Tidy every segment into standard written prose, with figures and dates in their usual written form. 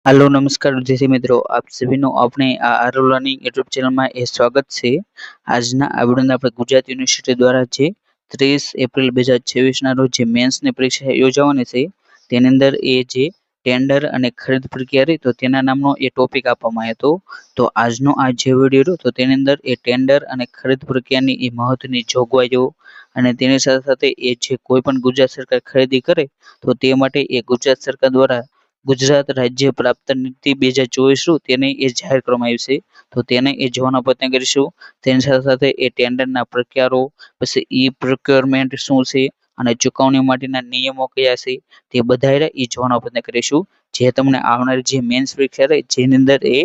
Hello नमस्कार विद्यार्थी मित्रों, आप सभी अपने आरो लर्निंग यूट्यूब चैनल में स्वागत है। આજના આ વિડિયોની આપણે ગુજરાત યુનિવર્સિટી દ્વારા જે 30 એપ્રિલ 2026 ના રોજ જે મેન્સની પરીક્ષા યોજવાની છે તેની અંદર એ જે ટેન્ડર અને ખરીદ પ્રક્રિયા રહી તો તેના નામનો એ ટોપિક આપવામાં આવ્યો હતો। તો આજનો આ જે વિડિયો રહ્યો તો તેની અંદર એ ટેન્ડર અને ખરીદ પ્રક્રિયાની એ મહત્વની જોગવાઈઓ અને તેની સાથે સાથે એ જે કોઈ પણ ગુજરાત સરકાર ખરીદી કરે તો તે માટે એ ગુજરાત સરકાર દ્વારા ગુજરાત રાજ્ય પ્રાપ્ત નીતિ 2024 તેને એ જાહેર કરવામાં આવી છે। તો તેને એ જોવાનો પ્રયત્ન કરીશું। તેની સાથે સાથે એ ટેન્ડરના પ્રકારો, પછી ઈ પ્રોક્યોરમેન્ટ શું છે અને ચુકવણી માટેના નિયમો કયા છે તે બધા એ જોવાનો પ્રયત્ન કરીશું। જે તમને આવનારી જે મેન્સ પરીક્ષા રહે જેની અંદર એ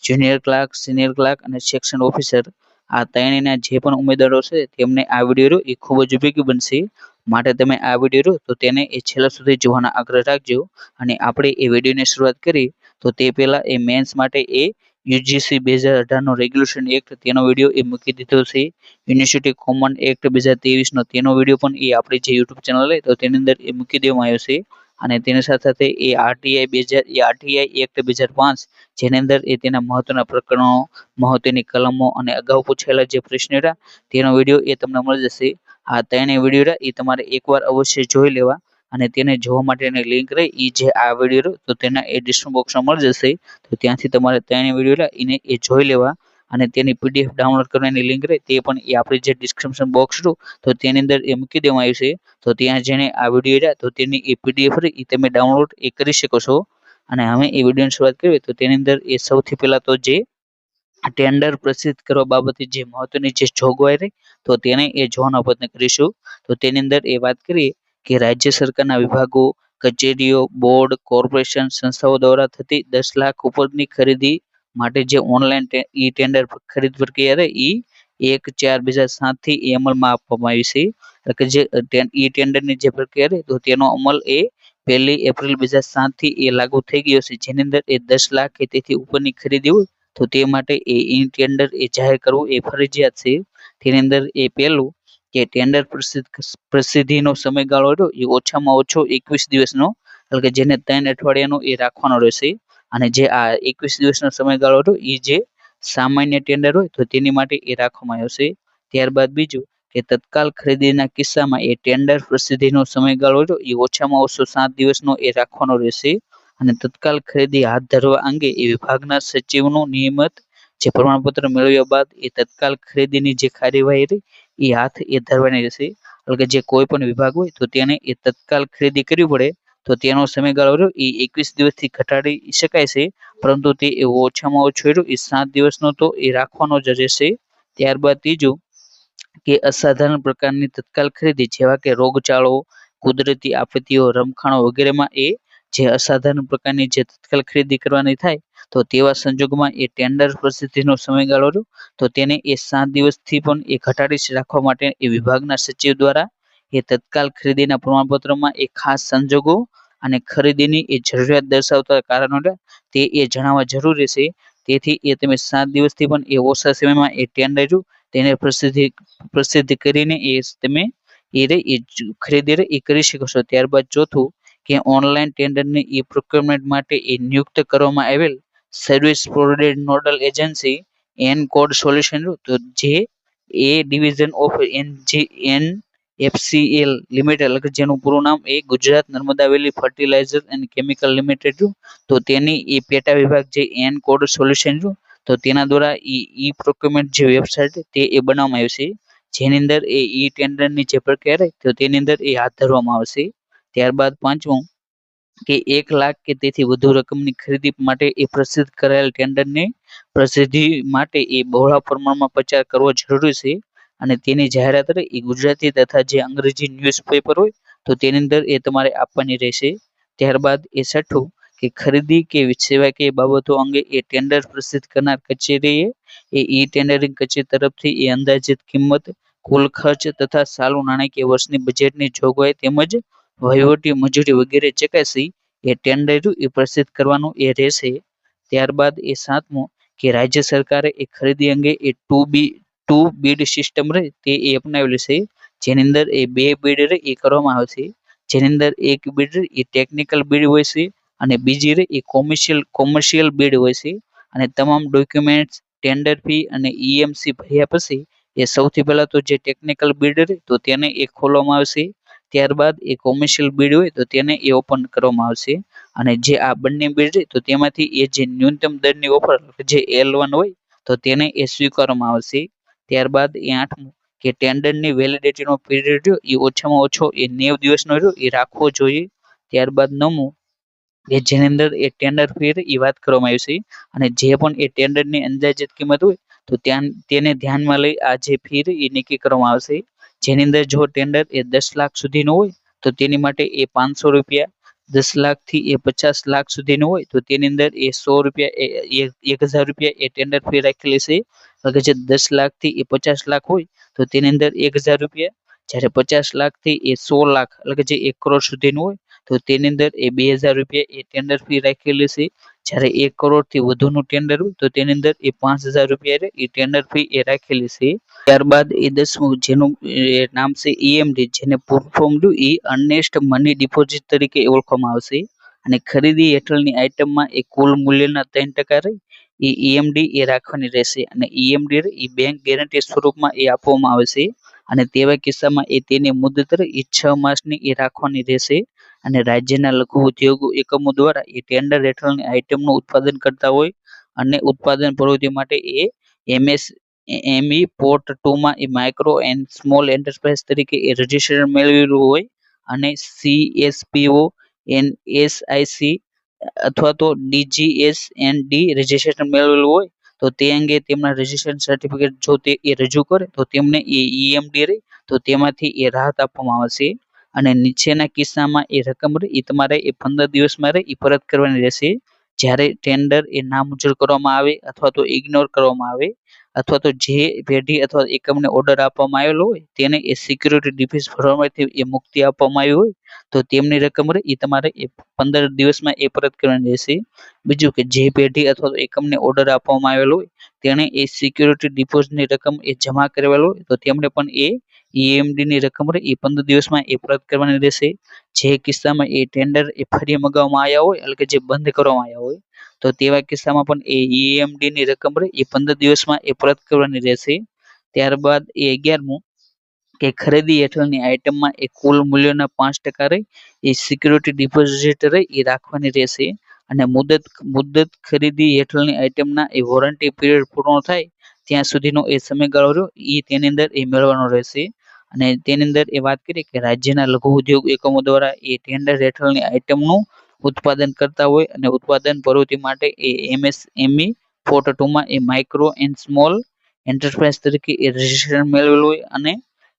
જુનિયર ક્લાર્ક, સિનિયર ક્લાર્ક અને સેક્શન ઓફિસર આ ત્રણેયના જે પણ ઉમેદવારો છે તેમને આ વિડીયો એ ખૂબ જ ઉપયોગી બનશે। માટે તમે આ વિડીયો તો તેને એ છેલ્લા સુધી જોવાના આગ્રહ રાખજો। અને આપણે એ વિડીયોની શરૂઆત કરી તો તે પહેલા એ મેન્સ માટે એ યુજીસી 2018 નો રેગ્યુલેશન એક્ટ તેનો વિડીયો એ મૂકી દીધો છે। યુનિવર્સિટી કોમન એક્ટ 2023 નો તેનો વિડીયો પણ એ આપણી જે યુટ્યુબ ચેનલ તો તેની અંદર એ મૂકી દેવામાં આવ્યો છે। અને તેની સાથે સાથે એ આરટીઆઈ એક્ટ 2005 જેની અંદર એ તેના મહત્વના પ્રકરણો, મહત્વની કલમો અને અગાઉ પૂછાયેલા જે પ્રશ્નો હતા તેનો વિડીયો એ તમને મળી જશે। આ ત્રણેય વિડીયો એ તમારે એકવાર અવશ્ય જોઈ લેવા અને તેને જોવા માટેની લિંક રહી એ જે આ વિડીયો તો તેના એ ડિસ્ક્રિપ્શન બોક્સમાં મળી જશે। તો ત્યાંથી તમારે ત્રણેય વિડીયો એને એ જોઈ લેવા અને તેની પીડીએફ ડાઉનલોડ કરવાની લિંક રહે તે પણ એ આપણી જે ડિસ્ક્રિપ્શન બોક્સ તો તેની અંદર એ મૂકી દેવામાં આવ્યું છે। તો ત્યાં જેને આ વિડીયો રહ્યા તો તેની એ પીડીએફ રહી એ તમે ડાઉનલોડ એ કરી શકો છો। અને હવે એ વિડીયોની શરૂઆત કરીએ તો તેની અંદર એ સૌથી પહેલા તો જે ટેન્ડર પ્રસિદ્ધ કરવા બાબતે જે મહત્વની જે જોગવાઈ રહી તો તેને એ જોવાનો પ્રયત્ન કરીશું। તો તેની અંદર એ વાત કરીએ કે રાજ્ય સરકારના વિભાગો, કચેરીઓ, બોર્ડ, કોર્પોરેશન સંસ્થાઓ દ્વારા થતી 10 લાખ ઉપરની ખરીદી માટે જે ઓનલાઈન ઈ ટેન્ડર ખરીદ પ્રક્રિયા રહી એ 1/4/2007 થી એ અમલમાં આપવામાં આવી છે। એટલે કે જે ઈ ટેન્ડરની જે પ્રક્રિયા રહી તો તેનો અમલ એ 1 એપ્રિલ 2007 થી એ લાગુ થઈ ગયો છે। જેની અંદર એ 10 લાખ કે તેથી ઉપરની ખરીદી હોય તો તે માટે એ ઈ ટેન્ડર એ જાહેર કરવું એ ફરજિયાત છે। તેની અંદર એ પહેલું કે ટેન્ડર પ્રસિદ્ધિનો સમયગાળો રહ્યો એ ઓછામાં ઓછો 21 દિવસનો એટલે કે જેને 3 અઠવાડિયાનો એ રાખવાનો રહેશે। અને જે આ 21 દિવસનો સમયગાળો રહ્યો એ જે સામાન્ય ટેન્ડર હોય તો તેની માટે એ રાખવામાં આવ્યો છે। ત્યારબાદ બીજું કે તત્કાલ ખરીદીના કિસ્સામાં એ ટેન્ડર પ્રસિદ્ધિનો સમયગાળો રહ્યો એ ઓછામાં ઓછો 7 દિવસનો એ રાખવાનો રહેશે। અને તત્કાલ ખરીદી હાથ ધરવા અંગે એ વિભાગના સચિવનું નિયમિત જે પ્રમાણપત્ર મેળવ્યા બાદ એ તત્કાલ ખરીદીની જે કાર્યવાહી રહી એ હાથ એ ધરવાની રહેશે। એટલે કે જે કોઈ પણ વિભાગ હોય તો તેને એ તત્કાલ ખરીદી કરવી પડે તો તેનો સમયગાળો રહ્યો એ 21 દિવસથી ઘટાડી શકાય છે, પરંતુ તે ઓછામાં ઓછો રહ્યો એ 7 દિવસનો તો એ રાખવાનો જ રહેશે। ત્યારબાદ ત્રીજું કે અસાધારણ પ્રકારની તત્કાલ ખરીદી જેવા કે રોગચાળો, કુદરતી આપત્તિઓ, રમખાણો વગેરેમાં એ જે અસાધારણ પ્રકારની જે તત્કાલ ખરીદી કરવાની થાય તો તેવા સંજોગોમાં એ ટેન્ડર પ્રસિદ્ધિનો સમયગાળો રહ્યો તો તેને એ 7 દિવસથી પણ એ ઘટાડી રાખવા માટે એ વિભાગના સચિવ દ્વારા એ તત્કાલ ખરીદીના પ્રમાણપત્રમાં એ ખાસ સંજોગો અને ખરીદીની એ જરૂરિયાત દર્શાવતા કારણો તે એ જણાવવા જરૂરી છે। તેથી એ તમે 7 દિવસથી પણ એ ઓછા સમયમાં એ ટેન્ડર તેને પ્રસિદ્ધ કરીને એ તમે ખરીદી એ કરી શકો છો। ત્યારબાદ ચોથું કે ઓનલાઈન ટેન્ડરની ઈ પ્રોક્યોરમેન્ટ માટે એ નિયુક્ત કરવામાં આવેલ service provider nodal agency encode solution તો જે એ ડિવિઝન ઓફ એનએફસીએલ લિમિટેડ એટલે કે જેનું પૂરું નામ એ ગુજરાત નર્મદા વેલી ફર્ટિલાઇઝર એન્ડ કેમિકલ લિમિટેડ તો તેની એ પેટા વિભાગ જે એનકોડ સોલ્યુશન તો તેના દ્વારા ઈ પ્રોક્યોરમેન્ટ જે વેબસાઇટ તે એ બનાવવામાં આવી છે। જેની અંદર એ ઈ ટેન્ડરની જે પ્રક્રિયા રહી તો તેની અંદર એ હાથ ધરવામાં આવશે। ત્યારબાદ પાંચમું કે 1 લાખ કે તેથી વધુ રકમની ખરીદી માટે એ પ્રસિદ્ધ કરાયેલ ટેન્ડરની પ્રસિદ્ધિ માટે એ બહોળા પ્રમાણમાં પ્રચાર કરવો જરૂરી છે। અને તેની જાહેરાત એ ગુજરાતી તથા જે અંગ્રેજી ન્યૂઝપેપર હોય તો તેની અંદર એ તમારે આપવાની રહેશે। ત્યારબાદ એ છઠ્ઠું કે ખરીદી કે સેવાકીય બાબતો અંગે એ ટેન્ડર પ્રસિદ્ધ કરનાર કચેરીએ એ ઈ ટેન્ડરિંગ કચેરી તરફથી એ અંદાજિત કિંમત, કુલ ખર્ચ તથા ચાલુ નાણાકીય વર્ષની બજેટની જોગવાઈ તેમજ વહીવટી મજૂરી વગેરે ચકાસી એ ટેન્ડર એ પ્રસિદ્ધ કરવાનું એ રહેશે। ત્યારબાદ એ સાતમું કે રાજ્ય સરકારે એ ખરીદી અંગે એ ટુ બીડ સિસ્ટમ રહે તે એ અપનાવેલી છે। જેની અંદર એ 2 બીડ એ કરવામાં આવશે। જેની અંદર એક બીડ એ ટેકનિકલ બીડ હોય છે અને બીજી રે એ કોમર્શિયલ બિડ હોય છે અને તમામ ડોક્યુમેન્ટ્સ ટેન્ડર ફી અને EMC ભર્યા પછી એ સૌથી પહેલા તો જે ટેકનિકલ બિડ રે તો તેને એ ખોલવામાં આવશે. ત્યારબાદ એ કોમર્શિયલ બિડ હોય તો તેને એ ઓપન કરવામાં આવશે અને જે આ બંને બિડ રે તો તેમાંથી એ જે ન્યૂનતમ દરની ઓફર જે L1 હોય તો તેને એ સ્વીકારવામાં આવશે. ત્યારબાદ એ 8મું કે ટેન્ડરની વેલિડિટીનો પીરિયડ રહ્યો એ ઓછામાં ઓછો એ 90 દિવસનો રહ્યો એ રાખવો જોઈએ. ત્યારબાદ 9મું કે જેની અંદર એ ટેન્ડર ફી એ વાત કરવામાં આવી છે અને જે પણ એ ટેન્ડરની અંદાજિત કિંમત હોય તો તેને ધ્યાનમાં લઈ આ જે ફી એ નક્કી કરવામાં આવશે. જેની અંદર જો ટેન્ડર એ 10 લાખ સુધીનું હોય તો તેની માટે એ 500 રૂપિયા, 10 લાખથી એ 50 લાખ સુધીનું હોય તો તેની અંદર એ 100 રૂપિયા 1000 રૂપિયા એ ટેન્ડર ફી રાખેલી છે. અગર જે 10 લાખથી એ 50 લાખ હોય તો તેની અંદર 1000 રૂપિયા, જ્યારે 50 લાખથી એ 100 લાખ એટલે કે જે 1 કરોડ સુધીનું હોય તો તેની અંદર એ 2000 રૂપિયા એ ટેન્ડર ફી રાખેલી છે. જ્યારે 1 કરોડથી વધુનું ટેન્ડર હોય તો તેની અંદર એ 5000 રૂપિયા એ ટેન્ડર ફી એ રાખેલી છે. ત્યારબાદ એ 10મું જેનું નામ છે EMD જેને પૂરું ફોર્મ રહ્યું એ અર્નેસ્ટ મની ડિપોઝિટ તરીકે ઓળખવામાં આવશે અને ખરીદી હેઠળની આઇટમમાં એ કુલ મૂલ્યના 3% રહી એ EMD એ રાખવાની રહેશે અને EMD એ બેંક ગેરંટી સ્વરૂપમાં એ આપવામાં આવશે અને તેવા કિસ્સામાં એ તેની મુદત એ 6 માસની એ રાખવાની રહેશે અને રાજ્યના લઘુ ઉદ્યોગ એકમો દ્વારા એ ટેન્ડર હેઠળની આઇટમનું ઉત્પાદન કરતા હોય અને ઉત્પાદન પ્રવૃત્તિ માટે એ MSME પોર્ટ 2માં એ માઇક્રો એન્ડ સ્મોલ એન્ટરપ્રાઇઝ તરીકે એ રજિસ્ટ્રેશન મેળવેલું હોય અને CSPO NSIC અથવા તો DGS&D રજિસ્ટ્રેશન મેળવેલું હોય તો તે અંગે તેમના રજિસ્ટ્રેશન સર્ટિફિકેટ જો તે એ રજૂ કરે તો તેમને એ EMD રહે તો તેમાંથી એ રાહત આપવામાં આવશે અને નીચેના કિસ્સામાં એ રકમ રહે એ તમારે એ 15 દિવસમાં રહે એ પરત કરવાની રહેશે. જ્યારે ટેન્ડર એ નામંજૂર કરવામાં આવે અથવા તો ઇગ્નોર કરવામાં આવે અથવા તો જે પેઢી અથવા એકમને ઓર્ડર આપવામાં આવેલો હોય તેને એ સિક્યુરિટી ડિપોઝિટ ભરવામાંથી એ મુક્તિ આપવામાં આવી હોય તો તેમની રકમ રહે એ તમારે એ 15 દિવસમાં એ પરત કરવાની રહેશે. બીજું કે જે પેઢી અથવા તો એકમને ઓર્ડર આપવામાં આવેલો હોય તેણે એ સિક્યુરિટી ડિપોઝિટની રકમ એ જમા કરેલો હોય તો તેમને પણ એ EMD ની રકમ રહે એ 15 દિવસમાં એ પરત કરવાની રહેશે. જે કિસ્સામાં એ ટેન્ડર એ ફરી મગાવવામાં આવ્યા હોય એટલે કે જે બંધ કરવામાં આવ્યા હોય તો તેવા કિસ્સામાં પણ એ EMD ની રકમ રહે એ 15 દિવસમાં એ પરત કરવાની રહેશે. ત્યારબાદ એ 11મું કે ખરીદી હેઠળની આઇટમમાં એ કુલ મૂલ્યના 5% રહી એ સિક્યુરિટી ડિપોઝિટ રહી એ રાખવાની રહેશે અને મુદત ખરીદી હેઠળની આઇટમના એ વોરંટી પીરિયડ પૂર્ણ થાય ત્યાં સુધીનો એ સમયગાળો રહ્યો એ તેની અંદર એ મેળવવાનો રહેશે અને તેની અંદર એ વાત કરીએ કે રાજ્યના લઘુ ઉદ્યોગ એકમો દ્વારા એ ટેન્ડર હેઠળની આઇટમનું ઉત્પાદન કરતા હોય અને ઉત્પાદન પ્રવૃત્તિ માટે એ MSME પોર્ટ 2માં એ માઇક્રો એન્ડ સ્મોલ એન્ટરપ્રાઇઝ તરીકે એ રજિસ્ટ્રેશન મેળવેલું હોય અને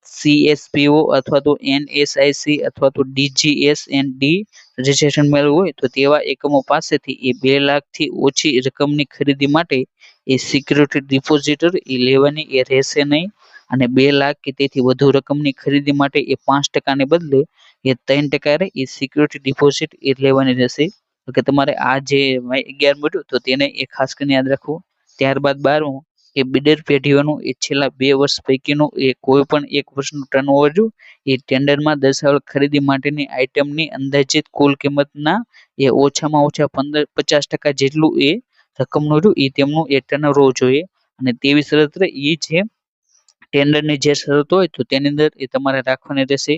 CSPO અથવા તો NSIC અથવા તો DGS&D રજિસ્ટ્રેશન મેળવ્યું હોય તો તેવા એકમો પાસેથી એ 2 લાખથી ઓછી રકમની ખરીદી માટે એ સિક્યુરિટી ડિપોઝિટ એ લેવાની એ રહેશે નહીં અને 2 લાખ કે તેથી વધુ રકમની ખરીદી માટે એ 5% ને બદલે એ 3% રહે એ સિક્યુરિટી ડિપોઝિટ એ લેવાની રહેશે. કે તમારે આ જે 11 મળ્યું તો તેને એ ખાસ કરીને યાદ રાખવું. ત્યારબાદ 12મું કે બિડર પેઢીઓનું એ છેલ્લા 2 વર્ષ પૈકીનું એ કોઈ પણ એક વર્ષનું ટર્નઓવર રહ્યું એ ટેન્ડરમાં દર્શાવેલ ખરીદી માટેની આઇટમની અંદાજિત કુલ કિંમતના એ ઓછામાં ઓછા 50% જેટલું એ રકમનું રહ્યું એ તેમનું એ ટર્નઓવર હોવું જોઈએ અને તેવી શરત રહે એ છે ટેન્ડરની જે શરતો હોય તો તેની અંદર એ તમારે રાખવાની રહેશે.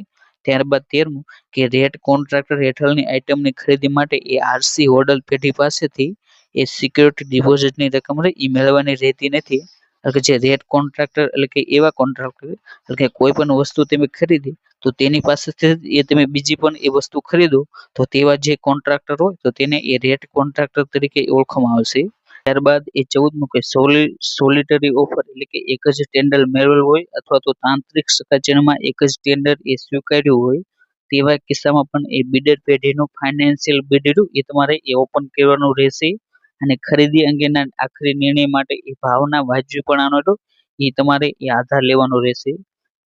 ત્યારબાદ 13મું કે રેટ કોન્ટ્રાક્ટર હેઠળની આઇટમની ખરીદી માટે એ RC હોલ્ડર પેઢી પાસેથી એ સિક્યુરિટી ડિપોઝિટની રકમ રહે એ મેળવવાની રહેતી નથી. એટલે કે જે રેટ કોન્ટ્રાક્ટર એટલે કે એવા કોન્ટ્રાક્ટર એટલે કે કોઈ પણ વસ્તુ તમે ખરીદી તો તેની પાસેથી એ તમે બીજી પણ એ વસ્તુ ખરીદો તો તેવા જે કોન્ટ્રાક્ટર હોય તો તેને એ રેટ કોન્ટ્રાક્ટર તરીકે ઓળખવામાં આવશે. ત્યારબાદ એ 14મું કે સોલિટરી ઓફર એટલે કે એક જ ટેન્ડર મેળવેલ હોય અથવા તો તાંત્રિક ચકાસણીમાં એક જ ટેન્ડર એ સ્વીકાર્યું હોય તેવા કિસ્સામાં પણ એ બિડર પેઢીનું ફાઇનાન્શિયલ બિડ એ તમારે એ ઓપન કરવાનું રહેશે અને ખરીદી અંગેના આખરી નિર્ણય માટે એ ભાવના વાજબીપણાનો એ તમારે એ આધાર લેવાનો રહેશે.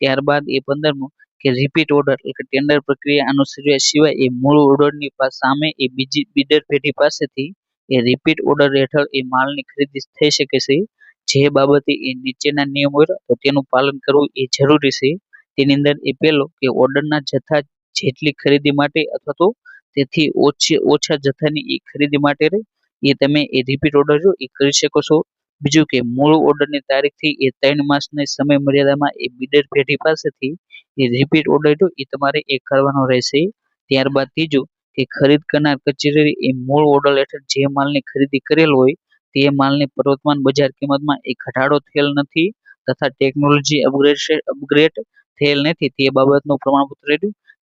ત્યારબાદ એ 15મું કે રિપીટ ઓર્ડર એટલે ટેન્ડર પ્રક્રિયા અનુસર્યા સિવાય એ મૂળ ઓર્ડરની સામે એ બીજી બિડર પેઢી પાસેથી એ રિપીટ ઓર્ડર હેઠળ એ માલની ખરીદી થઈ શકે છે. જે બાબતે એ નીચેના નિયમો તો તેનું પાલન કરવું એ જરૂરી છે. તેની અંદર એ પહેલો કે ઓર્ડરના જથ્થા જેટલી ખરીદી માટે અથવા તો તેથી ઓછા જથ્થાની એ ખરીદી માટે એ તમે એ રિપીટ ઓર્ડર એ કરી શકો છો. બીજું કે મૂળ ઓર્ડરની તારીખથી એ 3 માસની સમય મર્યાદામાં એ બિલ્ડર પેઢી પાસેથી એ રિપીટ ઓર્ડર એ તમારે એ કરવાનો રહેશે. ત્યારબાદ ત્રીજું કે ખરીદ કરનાર કચેરી એ મૂળ ઓર્ડર હેઠળ જે માલની ખરીદી કરેલ હોય તે માલની પ્રવર્તમાન બજાર કિંમતમાં એ ઘટાડો થયેલ નથી તથા ટેકનોલોજી અપગ્રેડ થયેલ નથી તે બાબતનું પ્રમાણપત્ર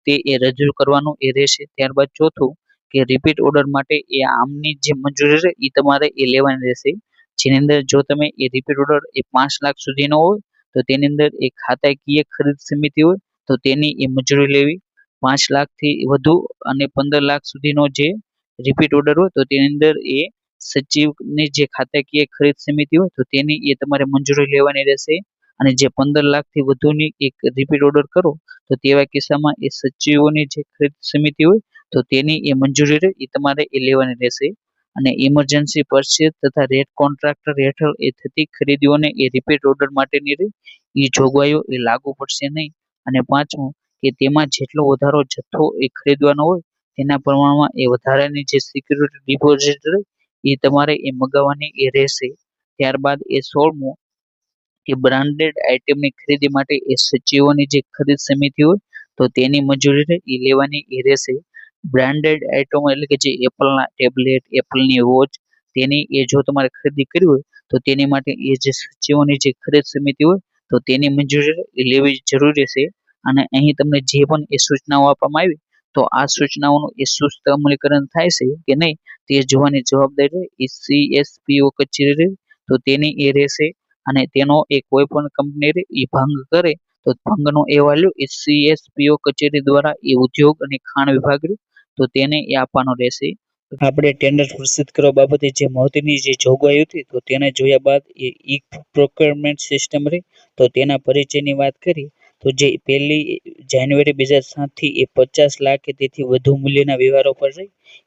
તે એ રજૂ કરવાનું એ રહેશે. ત્યારબાદ ચોથું કે રિપીટ ઓર્ડર માટે એ આમની જે મંજૂરી છે એ તમારે એ લેવાની રહેશે. જેની અંદર જો તમે એ રિપીટ ઓર્ડર એ 5 લાખ સુધીનો હોય તો તેની અંદર એ ખાતાકીય ખરીદ સમિતિ હોય તો તેની એ મંજૂરી લેવી. 5 લાખથી વધુ અને 15 લાખ સુધીનો જે રિપીટ ઓર્ડર હોય તો તેની અંદર એ સચિવની જે ખાતાકીય ખરીદ સમિતિ હોય તો તેની એ તમારે મંજૂરી લેવાની રહેશે. અને જે 15 લાખથી વધુની એક રિપીટ ઓર્ડર કરો તો તેવા કિસ્સામાં એ સચિવોની જે ખરીદ સમિતિ હોય તો તેની એ મંજૂરી એ તમારે એ લેવાની રહેશે. અને ઇમરજન્સી પરચેઝ તથા રેટ કોન્ટ્રાક્ટર હેઠળ એ થતી ખરીદીઓને એ રિપીટ ઓર્ડર માટેની એ જોગવાઈઓ એ લાગુ પડશે નહીં. અને પાંચમું કે તેમાં જેટલો વધારો જથ્થો એ ખરીદવાનો હોય તેના પ્રમાણમાં એ વધારાની જે સિક્યુરિટી ડિપોઝિટ એ તમારે એ મગાવવાની એ રહેશે. ત્યારબાદ એ 16મું કે બ્રાન્ડેડ આઇટમની ખરીદી માટે એ સચિવોની જે ખરીદ સમિતિ હોય તો તેની મંજૂરી એ લેવાની એ રહેશે. બ્રાન્ડેડ આઇટમો એટલે કે જે એપલના ટેબ્લેટ, એપલની વોચ તેની એ જો તમારે ખરીદી કરવી હોય તો તેની માટે એ જે સચિવોની જે ખરીદ સમિતિ હોય તો તેની મંજૂરી એ લેવી જરૂરી છે. અને અહીં તમને જે પણ એ સૂચનાઓ આપવામાં આવી તો આ સૂચનાઓનું એ સુસ્ત અમલીકરણ થાય છે કે નહીં તે જોવાની જવાબદારી એ CSPO કચેરી તો તેની એ રહેશે. અને તેનો એ કોઈ પણ કંપની એ ભંગ કરે તો ભંગનો અહેવાલ એ CSPO કચેરી દ્વારા એ ઉદ્યોગ અને ખાણ વિભાગ તો તેને એ આપવાનો રહેશે. આપણે ટેન્ડર ઘોષિત કરવા બાબતે જે મહત્વની જે જોગવાઈ હતી તો તેને જોયા બાદ એ ઈ પ્રોક્યોરમેન્ટ સિસ્ટમ તો તેના પરિચયની વાત કરી તો જે 1 જાન્યુઆરી 2007 થી એ 50 લાખ કે તેથી વધુ મૂલ્યના વ્યવહારો પર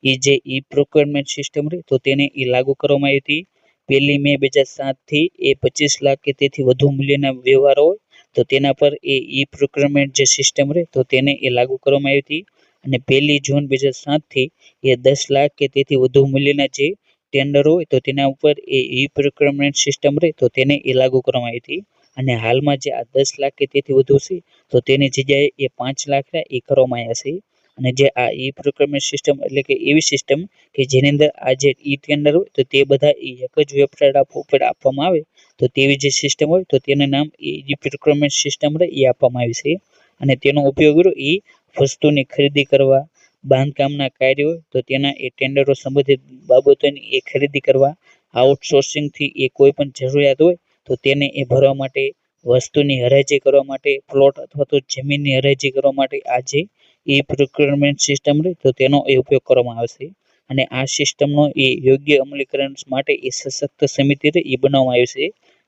એ જે ઈ પ્રોક્યોરમેન્ટ સિસ્ટમ તો તેને એ લાગુ કરવામાં આવી હતી. 1 મે 2007 થી એ 25 લાખ કે તેથી વધુ મૂલ્યના વ્યવહારો હોય તો તેના પર એ ઈ પ્રોક્યોરમેન્ટ જે સિસ્ટમ તો તેને એ લાગુ કરવામાં આવી હતી. અને 1 જૂન 2007 થી એ 10 લાખ કે તેથી વધુ મૂલ્યના જે ટેન્ડર હોય તો તેના ઉપર એ ઈ પ્રોક્યોરમેન્ટ સિસ્ટમ તો તેને એ લાગુ કરવામાં આવી હતી. અને હાલમાં જે આ 10 લાખ કે તેથી વધુ છે તો તેની જગ્યાએ એ 5 લાખ એ કરવામાં આવ્યા છે. અને જે આ ઈ પ્રોક્યોરમેન્ટ સિસ્ટમ એટલે કે એવી સિસ્ટમ કે જેની અંદર આ જે ઈ ટેન્ડર હોય તો તે બધા એક જ વેબસાઇટ ઉપર આપવામાં આવે તો તેવી જે સિસ્ટમ હોય તો તેનું નામ ઈ પ્રોક્યોરમેન્ટ સિસ્ટમ એ આપવામાં આવી છે. અને તેનો ઉપયોગ એ વસ્તુની ખરીદી કરવા, બાંધકામના કાર્યો હોય તો તેના એ ટેન્ડરો સંબંધિત બાબતોની એ ખરીદી કરવા, આઉટસોર્સિંગથી એ કોઈ પણ જરૂરિયાત હોય તો તેને એ ભરવા માટે, વસ્તુની હરાજી કરવા માટે, પ્લોટ અથવા તો જમીનની હરાજી કરવા માટે આ જે ઈ પ્રોક્યોરમેન્ટ સિસ્ટમ તો તેનો એ ઉપયોગ કરવામાં આવશે. અને આ સિસ્ટમનો એ યોગ્ય અમલીકરણ માટે એ સશક્ત સમિતિ એ બનાવવામાં આવી છે.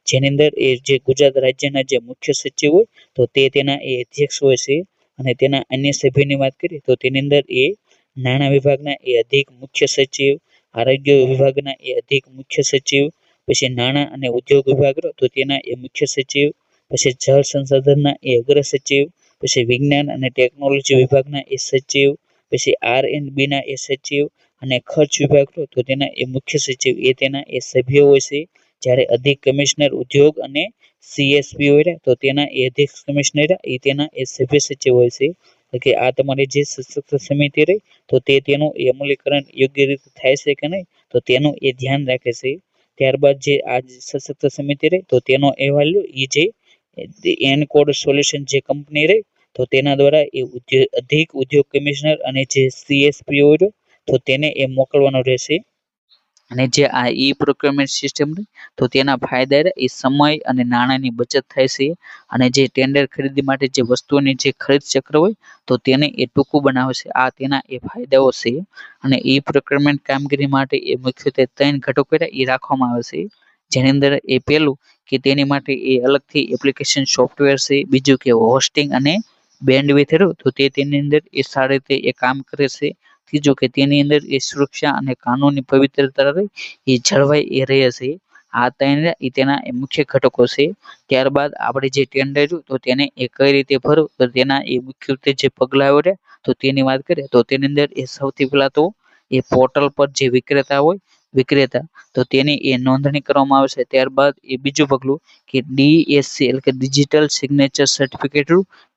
જેની અંદર એ જે ગુજરાત રાજ્યના જે મુખ્ય સચિવ હોય તો તે તેના એ અધ્યક્ષ હોય છે. અને તેના અન્ય સભ્યોની વાત કરીએ તો તેની અંદર એ નાણાં વિભાગના એ અધિક મુખ્ય સચિવ, આરોગ્ય વિભાગના એ અધિક મુખ્ય સચિવ, પછી નાણાં અને ઉદ્યોગ વિભાગ તો તેના એ મુખ્ય સચિવ, પછી જળ સંસાધનના એ અગ્ર સચિવ, પછી વિજ્ઞાન અને ટેકનોલોજી વિભાગના એ સચિવ, પછી R&B ના એ સચિવ અને ખર્ચ વિભાગ તો તેના એ મુખ્ય સચિવ એ તેના એ સભ્યો હોય છે. જ્યારે અધિક કમિશનર ઉદ્યોગ અને CSPO તો તેના એ અધિક કમિશનર એ તેના એ સભ્ય સચિવ હોય છે. કે આ તમારી જે સશક્ત સમિતિ તો તે તેનું એ અમલીકરણ યોગ્ય રીતે થાય છે કે નહીં તો તેનું એ ધ્યાન રાખે છે. ત્યારબાદ જે આ સશક્ત સમિતિ તો તેનો અહેવાલ એ જે એનકોડ સોલ્યુશન જે કંપની તો તેના દ્વારા એ અધિક ઉદ્યોગ કમિશનર અને જે CSPO તો તેને એ મોકલવાનો રહેશે. અને જે આ ઈ પ્રોક્યોરમેન્ટ સિસ્ટમ તો તેના ફાયદા એ સમય અને નાણાંની બચત થાય છે. અને જે ટેન્ડર ખરીદી માટે જે વસ્તુઓની જે ખરીદ ચક્ર હોય તો તેને એ ટૂંકું બનાવે છે. આ તેના એ ફાયદાઓ છે. અને ઈ પ્રોક્યોરમેન્ટ કામગીરી માટે એ મુખ્યત્વે 3 ઘટકો એ રાખવામાં આવે છે. જેની અંદર એ પહેલું કે તેની માટે એ અલગથી એપ્લિકેશન સોફ્ટવેર છે. બીજું કે હોસ્ટિંગ અને બેન્ડવિડ્થ તો તે તેની અંદર એ સારી રીતે એ કામ કરે છે. ત્રીજું કે તેની અંદર એ સુરક્ષા અને કાનૂની પવિત્રતા એ જળવાઈ એ રહે છે. આ 3 એ તેના એ મુખ્ય ઘટકો છે. ત્યારબાદ આપણે જે ટેન્ડર તો તેને એ કઈ રીતે ભરવું તો તેના એ મુખ્યત્વે જે પગલાઓ તો તેની વાત કરીએ તો તેની અંદર એ સૌથી પહેલા તો એ પોર્ટલ પર જે વિક્રેતા હોય વિક્રેતા તો તેની એ નોંધણી કરવામાં આવશે. ત્યારબાદ એ બીજું પગલું કે DSC એટલે કે ડિજિટલ સિગ્નેચર સર્ટિફિકેટ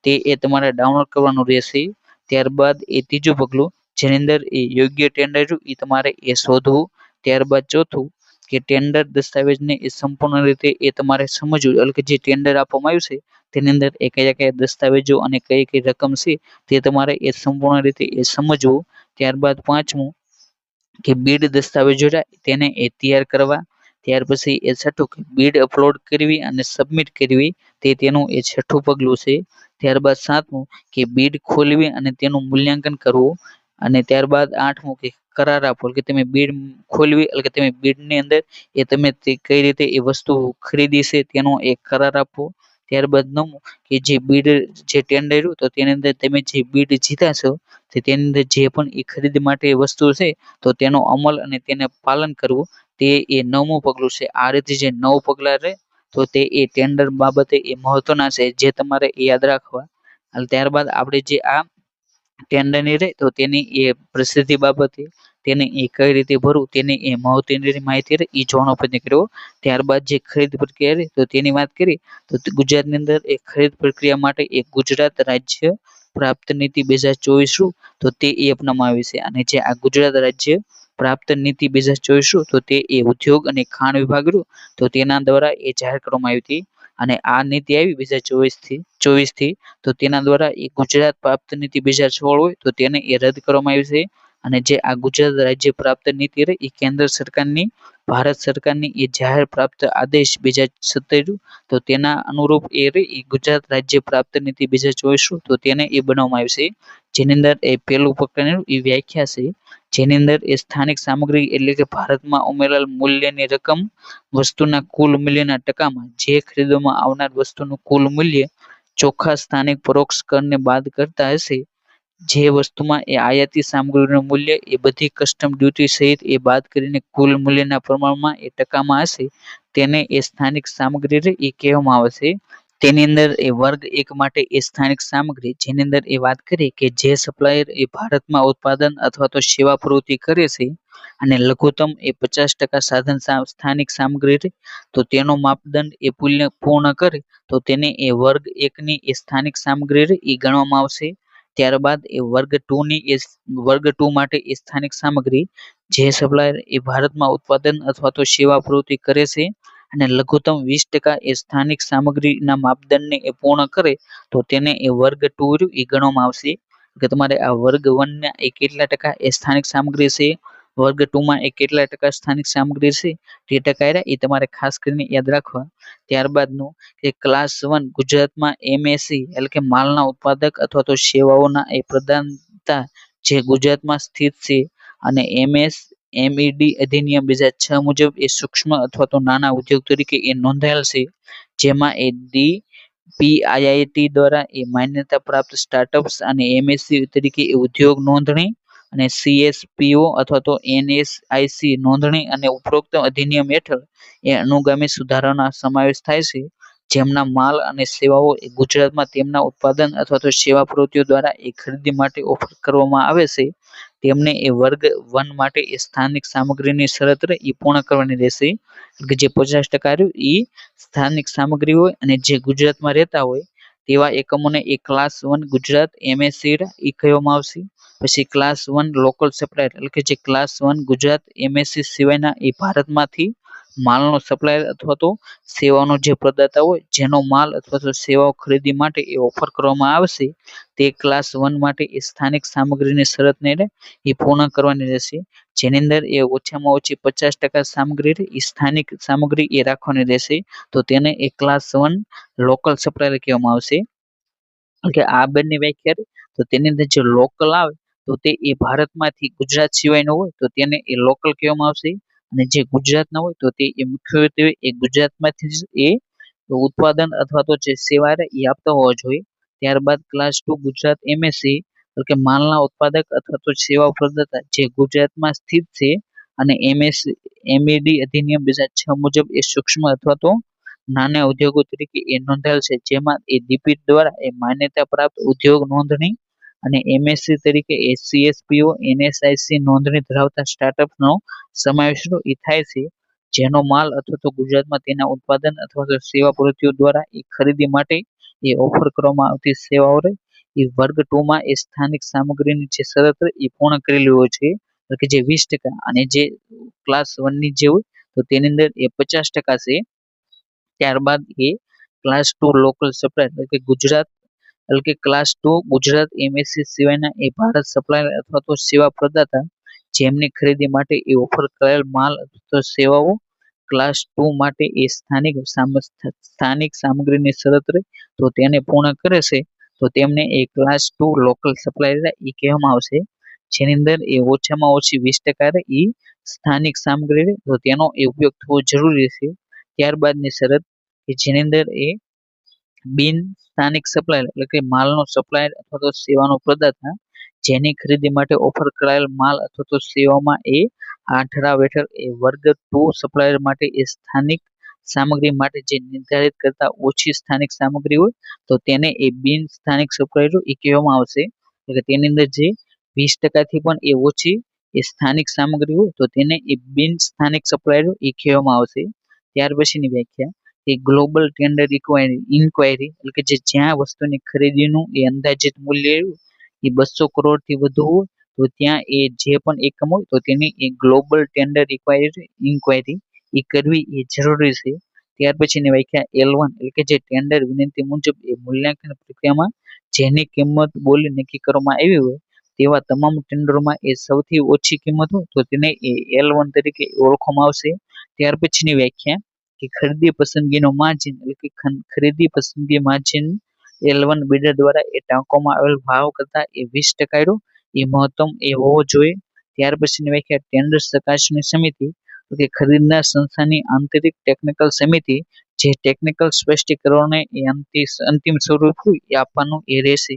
તે એ તમારે ડાઉનલોડ કરવાનું રહેશે. ત્યારબાદ એ ત્રીજું પગલું જેની અંદર એ યોગ્ય ટેન્ડર એ તમારે એ શોધવું. ત્યારબાદ ચોથું કે ટેન્ડર દસ્તાવેજને એ સંપૂર્ણ રીતે એ તમારે સમજવું એટલે કે જે ટેન્ડર આપવામાં આવ્યું છે તેની અંદર એ કયા કયા દસ્તાવેજો અને કઈ કઈ રકમ છે તે તમારે એ સંપૂર્ણ રીતે એ સમજવું. ત્યારબાદ પાંચમું કે બીડ દસ્તાવેજો તેને એ તૈયાર કરવા. ત્યાર પછી એ છઠ્ઠું કે બીડ અપલોડ કરવી અને સબમિટ કરવી તે તેનું એ છઠ્ઠું પગલું છે. ત્યારબાદ સાતમું કે બીડ ખોલવી અને તેનું મૂલ્યાંકન કરવું. અને ત્યારબાદ આઠમું કે કરાર આપો કે તમે બીડ ખોલવી એટલે કે તમે બીડની અંદર એ તમે કઈ રીતે એ વસ્તુ ખરીદી છે તેનો એક કરાર આપવો. ત્યારબાદ નવમું કે જે બીડ જે ટેન્ડર તો તેની અંદર તમે જે બીડ જીતા છો તો તેની અંદર જે પણ એ ખરીદી માટે વસ્તુ છે તો તેનો અમલ અને તેને પાલન કરવું તે એ નવમું પગલું છે. આ રીતે જે 9 પગલાં રહે તો તે એ ટેન્ડર બાબતે એ મહત્વના છે જે તમારે યાદ રાખવા. અને ત્યારબાદ આપણે જે આ ટેન્ડરની રહે તો તેની એ પ્રસિદ્ધિ બાબતે તેને એ કઈ રીતે ભરવું તેની એ મહત્વની માહિતી રહે એ જોવાનો પ્રયત્ન કર્યો. ત્યારબાદ જે ખરીદ પ્રક્રિયા રહે તો તેની વાત કરી તો ગુજરાતની અંદર એ ખરીદ પ્રક્રિયા માટે એક ગુજરાત રાજ્ય પ્રાપ્ત નીતિ 2024 તો તે એ અપનાવવામાં આવી છે. અને જે આ ગુજરાત રાજ્ય પ્રાપ્ત નીતિ 2024 તો તે એ ઉદ્યોગ અને ખાણ વિભાગ તો તેના દ્વારા એ જાહેર કરવામાં આવી હતી. અને આ નીતિ આવી 2024 થી તો તેના દ્વારા એ ગુજરાત પ્રાપ્ત નીતિ 2016 હોય તો તેને એ રદ કરવામાં આવી છે. અને જે આ ગુજરાત રાજ્ય પ્રાપ્ત નીતિ રહી એ કેન્દ્ર સરકારની ભારત સરકારની એ જાહેર પ્રાપ્ત આદેશ 2017 તો તેના અનુરૂપ એ રહી ગુજરાત રાજ્ય પ્રાપ્ત નીતિ 2024 તો તેને એ બનાવવામાં આવી છે. જેની અંદર એ પહેલું પ્રકરણ એ વ્યાખ્યા છે જેની અંદર એ સ્થાનિક સામગ્રી એટલે કે ભારતમાં ઉમેરેલ મૂલ્યની રકમ વસ્તુના કુલ મૂલ્યના ટકામાં જે ખરીદવામાં આવનાર વસ્તુનું કુલ મૂલ્ય ચોખ્ખા સ્થાનિક પરોક્ષ કરને બાદ કરતા હશે જે વસ્તુમાં એ આયાતી સામગ્રીનું મૂલ્ય એ બધી કસ્ટમ ડ્યુટી સહિત એ બાદ કરીને કુલ મૂલ્યના પ્રમાણમાં એ ટકામાં હશે તેને એ સ્થાનિક સામગ્રી એ કહેવામાં આવે છે. તેની અંદર એ વર્ગ 1 માટે એ સ્થાનિક સામગ્રી જેની અંદર એ વાત કરી કે જે સપ્લાયર એ ભારતમાં ઉત્પાદન અથવા તો સેવા પ્રવૃત્તિ કરે છે અને લઘુત્તમ એ 50% સાધન સ્થાનિક સામગ્રી તો તેનો માપદંડ એ પૂર્ણ કરે તો તેને એ વર્ગ 1 ની એ સ્થાનિક સામગ્રી એ ગણવામાં આવશે. ત્યારબાદ એ વર્ગ 2 ની એ વર્ગ 2 માટે એ સ્થાનિક સામગ્રી જે સપ્લાયર એ ભારતમાં ઉત્પાદન અથવા તો સેવા પ્રવૃત્તિ કરે છે અને લઘુત્તમ 20% એ સ્થાનિક સામગ્રીના માપદંડને એ પૂર્ણ કરે તો તેને એ વર્ગ 2 એ ગણવામાં આવશે. કે તમારે આ વર્ગ 1 ના એ કેટલા ટકા એ સ્થાનિક સામગ્રી છે વર્ગ 2 માં એ કેટલા ટકા સ્થાનિક સામગ્રી છે તે ટકા એ તમારે ખાસ કરીને યાદ રાખવા. ત્યારબાદનું કે ક્લાસ 1 ગુજરાતમાં MSE એટલે કે માલના ઉત્પાદક અથવા તો સેવાઓના એ પ્રદાતા જે ગુજરાતમાં સ્થિત છે અને MED અધિનિયમ 2006 મુજબ એ સૂક્ષ્મ અથવા તો નાના ઉદ્યોગ તરીકે એ નોંધાયેલ છે જેમાં એ DPIIT દ્વારા એ માન્યતા પ્રાપ્ત સ્ટાર્ટઅપ્સ અને MSE તરીકે એ ઉદ્યોગ નોંધણી અને CSPO અથવા તો NSIC નોંધણી અને ઉપરોક્ત અધિનિયમ હેઠળ એ અનુગામી સુધારાનો સમાવેશ થાય છે જેમના માલ અને સેવાઓ એ ગુજરાતમાં તેમના ઉત્પાદન અથવા તો સેવા પ્રવૃત્તિઓ દ્વારા એ ખરીદી માટે ઓફર કરવામાં આવે છે તેમને એ વર્ગ 1 માટે એ સ્થાનિક સામગ્રીની શરત એ પૂર્ણ કરવાની રહેશે કે જે 50% રહ્યું એ સ્થાનિક સામગ્રી હોય અને જે ગુજરાતમાં રહેતા હોય તેવા એકમોને એ ક્લાસ 1 ગુજરાત MSE એ કહેવામાં આવશે. પછી ક્લાસ 1 લોકલ સપ્લાયર એટલે કે જે ક્લાસ 1 ગુજરાત MSE સિવાયના એ ભારતમાંથી માલનો સપ્લાયર અથવા તો સેવાનો જે પ્રદાતા હોય જેનો માલ અથવા તો સેવાઓ ખરીદી માટે એ ઓફર કરવામાં આવશે તે ક્લાસ 1 માટે એ સ્થાનિક સામગ્રીની શરતને એ પૂર્ણ કરવાની રહેશે જેની અંદર એ ઓછામાં ઓછી 50% સામગ્રી એ સ્થાનિક સામગ્રી એ રાખવાની રહેશે તો તેને એ ક્લાસ 1 લોકલ સપ્લાયર કહેવામાં આવશે. કે આ બંને વ્યાખ્યા તો તેની અંદર જે લોકલ આવે તો તે એ ભારતમાંથી ગુજરાત સિવાયનો હોય તો તેને એ લોકલ કહેવામાં આવશે અને જે ગુજરાતના હોય તો તે એ મુખ્યત્વે એ ગુજરાતમાંથી જ એ ઉત્પાદન અથવા તો જે સેવા એ આપતા હોવા જોઈએ. ત્યારબાદ ક્લાસ 2 ગુજરાત MSE એટલે કે માલના ઉત્પાદક અથવા તો સેવા પ્રદાતા જે ગુજરાતમાં સ્થિત છે અને MED અધિનિયમ 2006 મુજબ એ સૂક્ષ્મ અથવા તો નાના ઉદ્યોગો તરીકે એ નોંધાયેલ છે જેમાં એ DPIIT દ્વારા એ માન્યતા પ્રાપ્ત ઉદ્યોગ નોંધણી અને એમએસસી તરીકે સીએસપીઓ એનએસઆઈસી નોંધણી ધરાવતા સ્ટાર્ટઅપનો સમાવેશ થાય છે, જેનો માલ અથવા તો ગુજરાતમાં તેના ઉત્પાદન અથવા તો સેવા પ્રવૃત્તિઓ દ્વારા એ ખરીદી માટે એ ઓફર કરવામાં આવતી સેવાઓ એ વર્ગ 2 માં એ સ્થાનિક સામગ્રીની જે શરત એ પૂર્ણ કરેલી હોય છે, એટલે કે જે 20%, અને જે ક્લાસ 1 ની જે હોય તો તેની અંદર એ 50% છે. ત્યારબાદ એ ક્લાસ 2 લોકલ સપ્લાય એટલે કે ગુજરાત એટલે કે ક્લાસ 2 ગુજરાત એમએસસી સિવાયના એ ભારત સપ્લાયર અથવા તો સેવા પ્રદાતા જેમની ખરીદી માટે એ ઓફર કરેલ માલ અથવા સેવાઓ ક્લાસ 2 માટે એ સ્થાનિક સામગ્રીની શરત તો તેને પૂર્ણ કરે છે, તો તેમને એ ક્લાસ 2 લોકલ સપ્લાયર એ કહેવામાં આવશે, જેની અંદર એ ઓછામાં ઓછી 20% એ સ્થાનિક સામગ્રી તો તેનો એ ઉપયોગ થવો જરૂરી છે. ત્યારબાદની શરત કે જેની અંદર એ બિન સ્થાનિક સપ્લાયર એટલે કે માલનો સપ્લાયર અથવા તો સેવાનો પ્રદાતા જેની ખરીદી માટે ઓફર કરાયેલ માલ અથવા તો સેવામાં એ આ ઠરાવ હેઠળ એ વર્ગ 2 સપ્લાયર માટે એ સ્થાનિક સામગ્રી માટે જે નિર્ધારિત કરતા ઓછી સ્થાનિક સામગ્રી હોય તો તેને એ બિન સ્થાનિક સપ્લાયર એ કહેવામાં આવશે, એટલે તેની અંદર જે 20% થી પણ એ ઓછી એ સ્થાનિક સામગ્રી હોય તો તેને એ બિન સ્થાનિક સપ્લાયર એ કહેવામાં આવશે. ત્યાર પછીની વ્યાખ્યા કે ગ્લોબલ ટેન્ડર ઇન્ક્વાયરી એટલે કે જ્યાં વસ્તુની ખરીદીનું એ અંદાજિત મૂલ્ય એ 200 કરોડથી વધુ હોય તો ત્યાં એ જે પણ એકમ હોય તો તેની એ ગ્લોબલ ટેન્ડર ઇન્ક્વાયરી એ કરવી એ જરૂરી છે. ત્યાર પછીની વ્યાખ્યા L1 એટલે કે જે ટેન્ડર વિનંતી મુજબ એ મૂલ્યાંકન પ્રક્રિયામાં જેની કિંમત બોલી નક્કી કરવામાં આવી હોય તેવા તમામ ટેન્ડરોમાં એ સૌથી ઓછી કિંમત હોય તો તેને એ L1 તરીકે ઓળખવામાં આવશે. ત્યાર પછીની વ્યાખ્યા કે ખરીદી પસંદગીનો માર્જિન એટલે કે ખરીદી પસંદગી માર્જિન L1 બિડર દ્વારા એ ટાંકવામાં આવેલ ભાવ કરતા એ 20% એ મહત્તમ એ હોવો જોઈએ. ત્યાર પછીની વ્યાખ્યા ટેન્ડર ચકાસણી સમિતિ કે ખરીદનાર સંસ્થાની આંતરિક ટેકનિકલ સમિતિ જે ટેકનિકલ સ્પષ્ટીકરણોને એ અંતિમ સ્વરૂપ હોય એ આપવાનું એ રહેશે.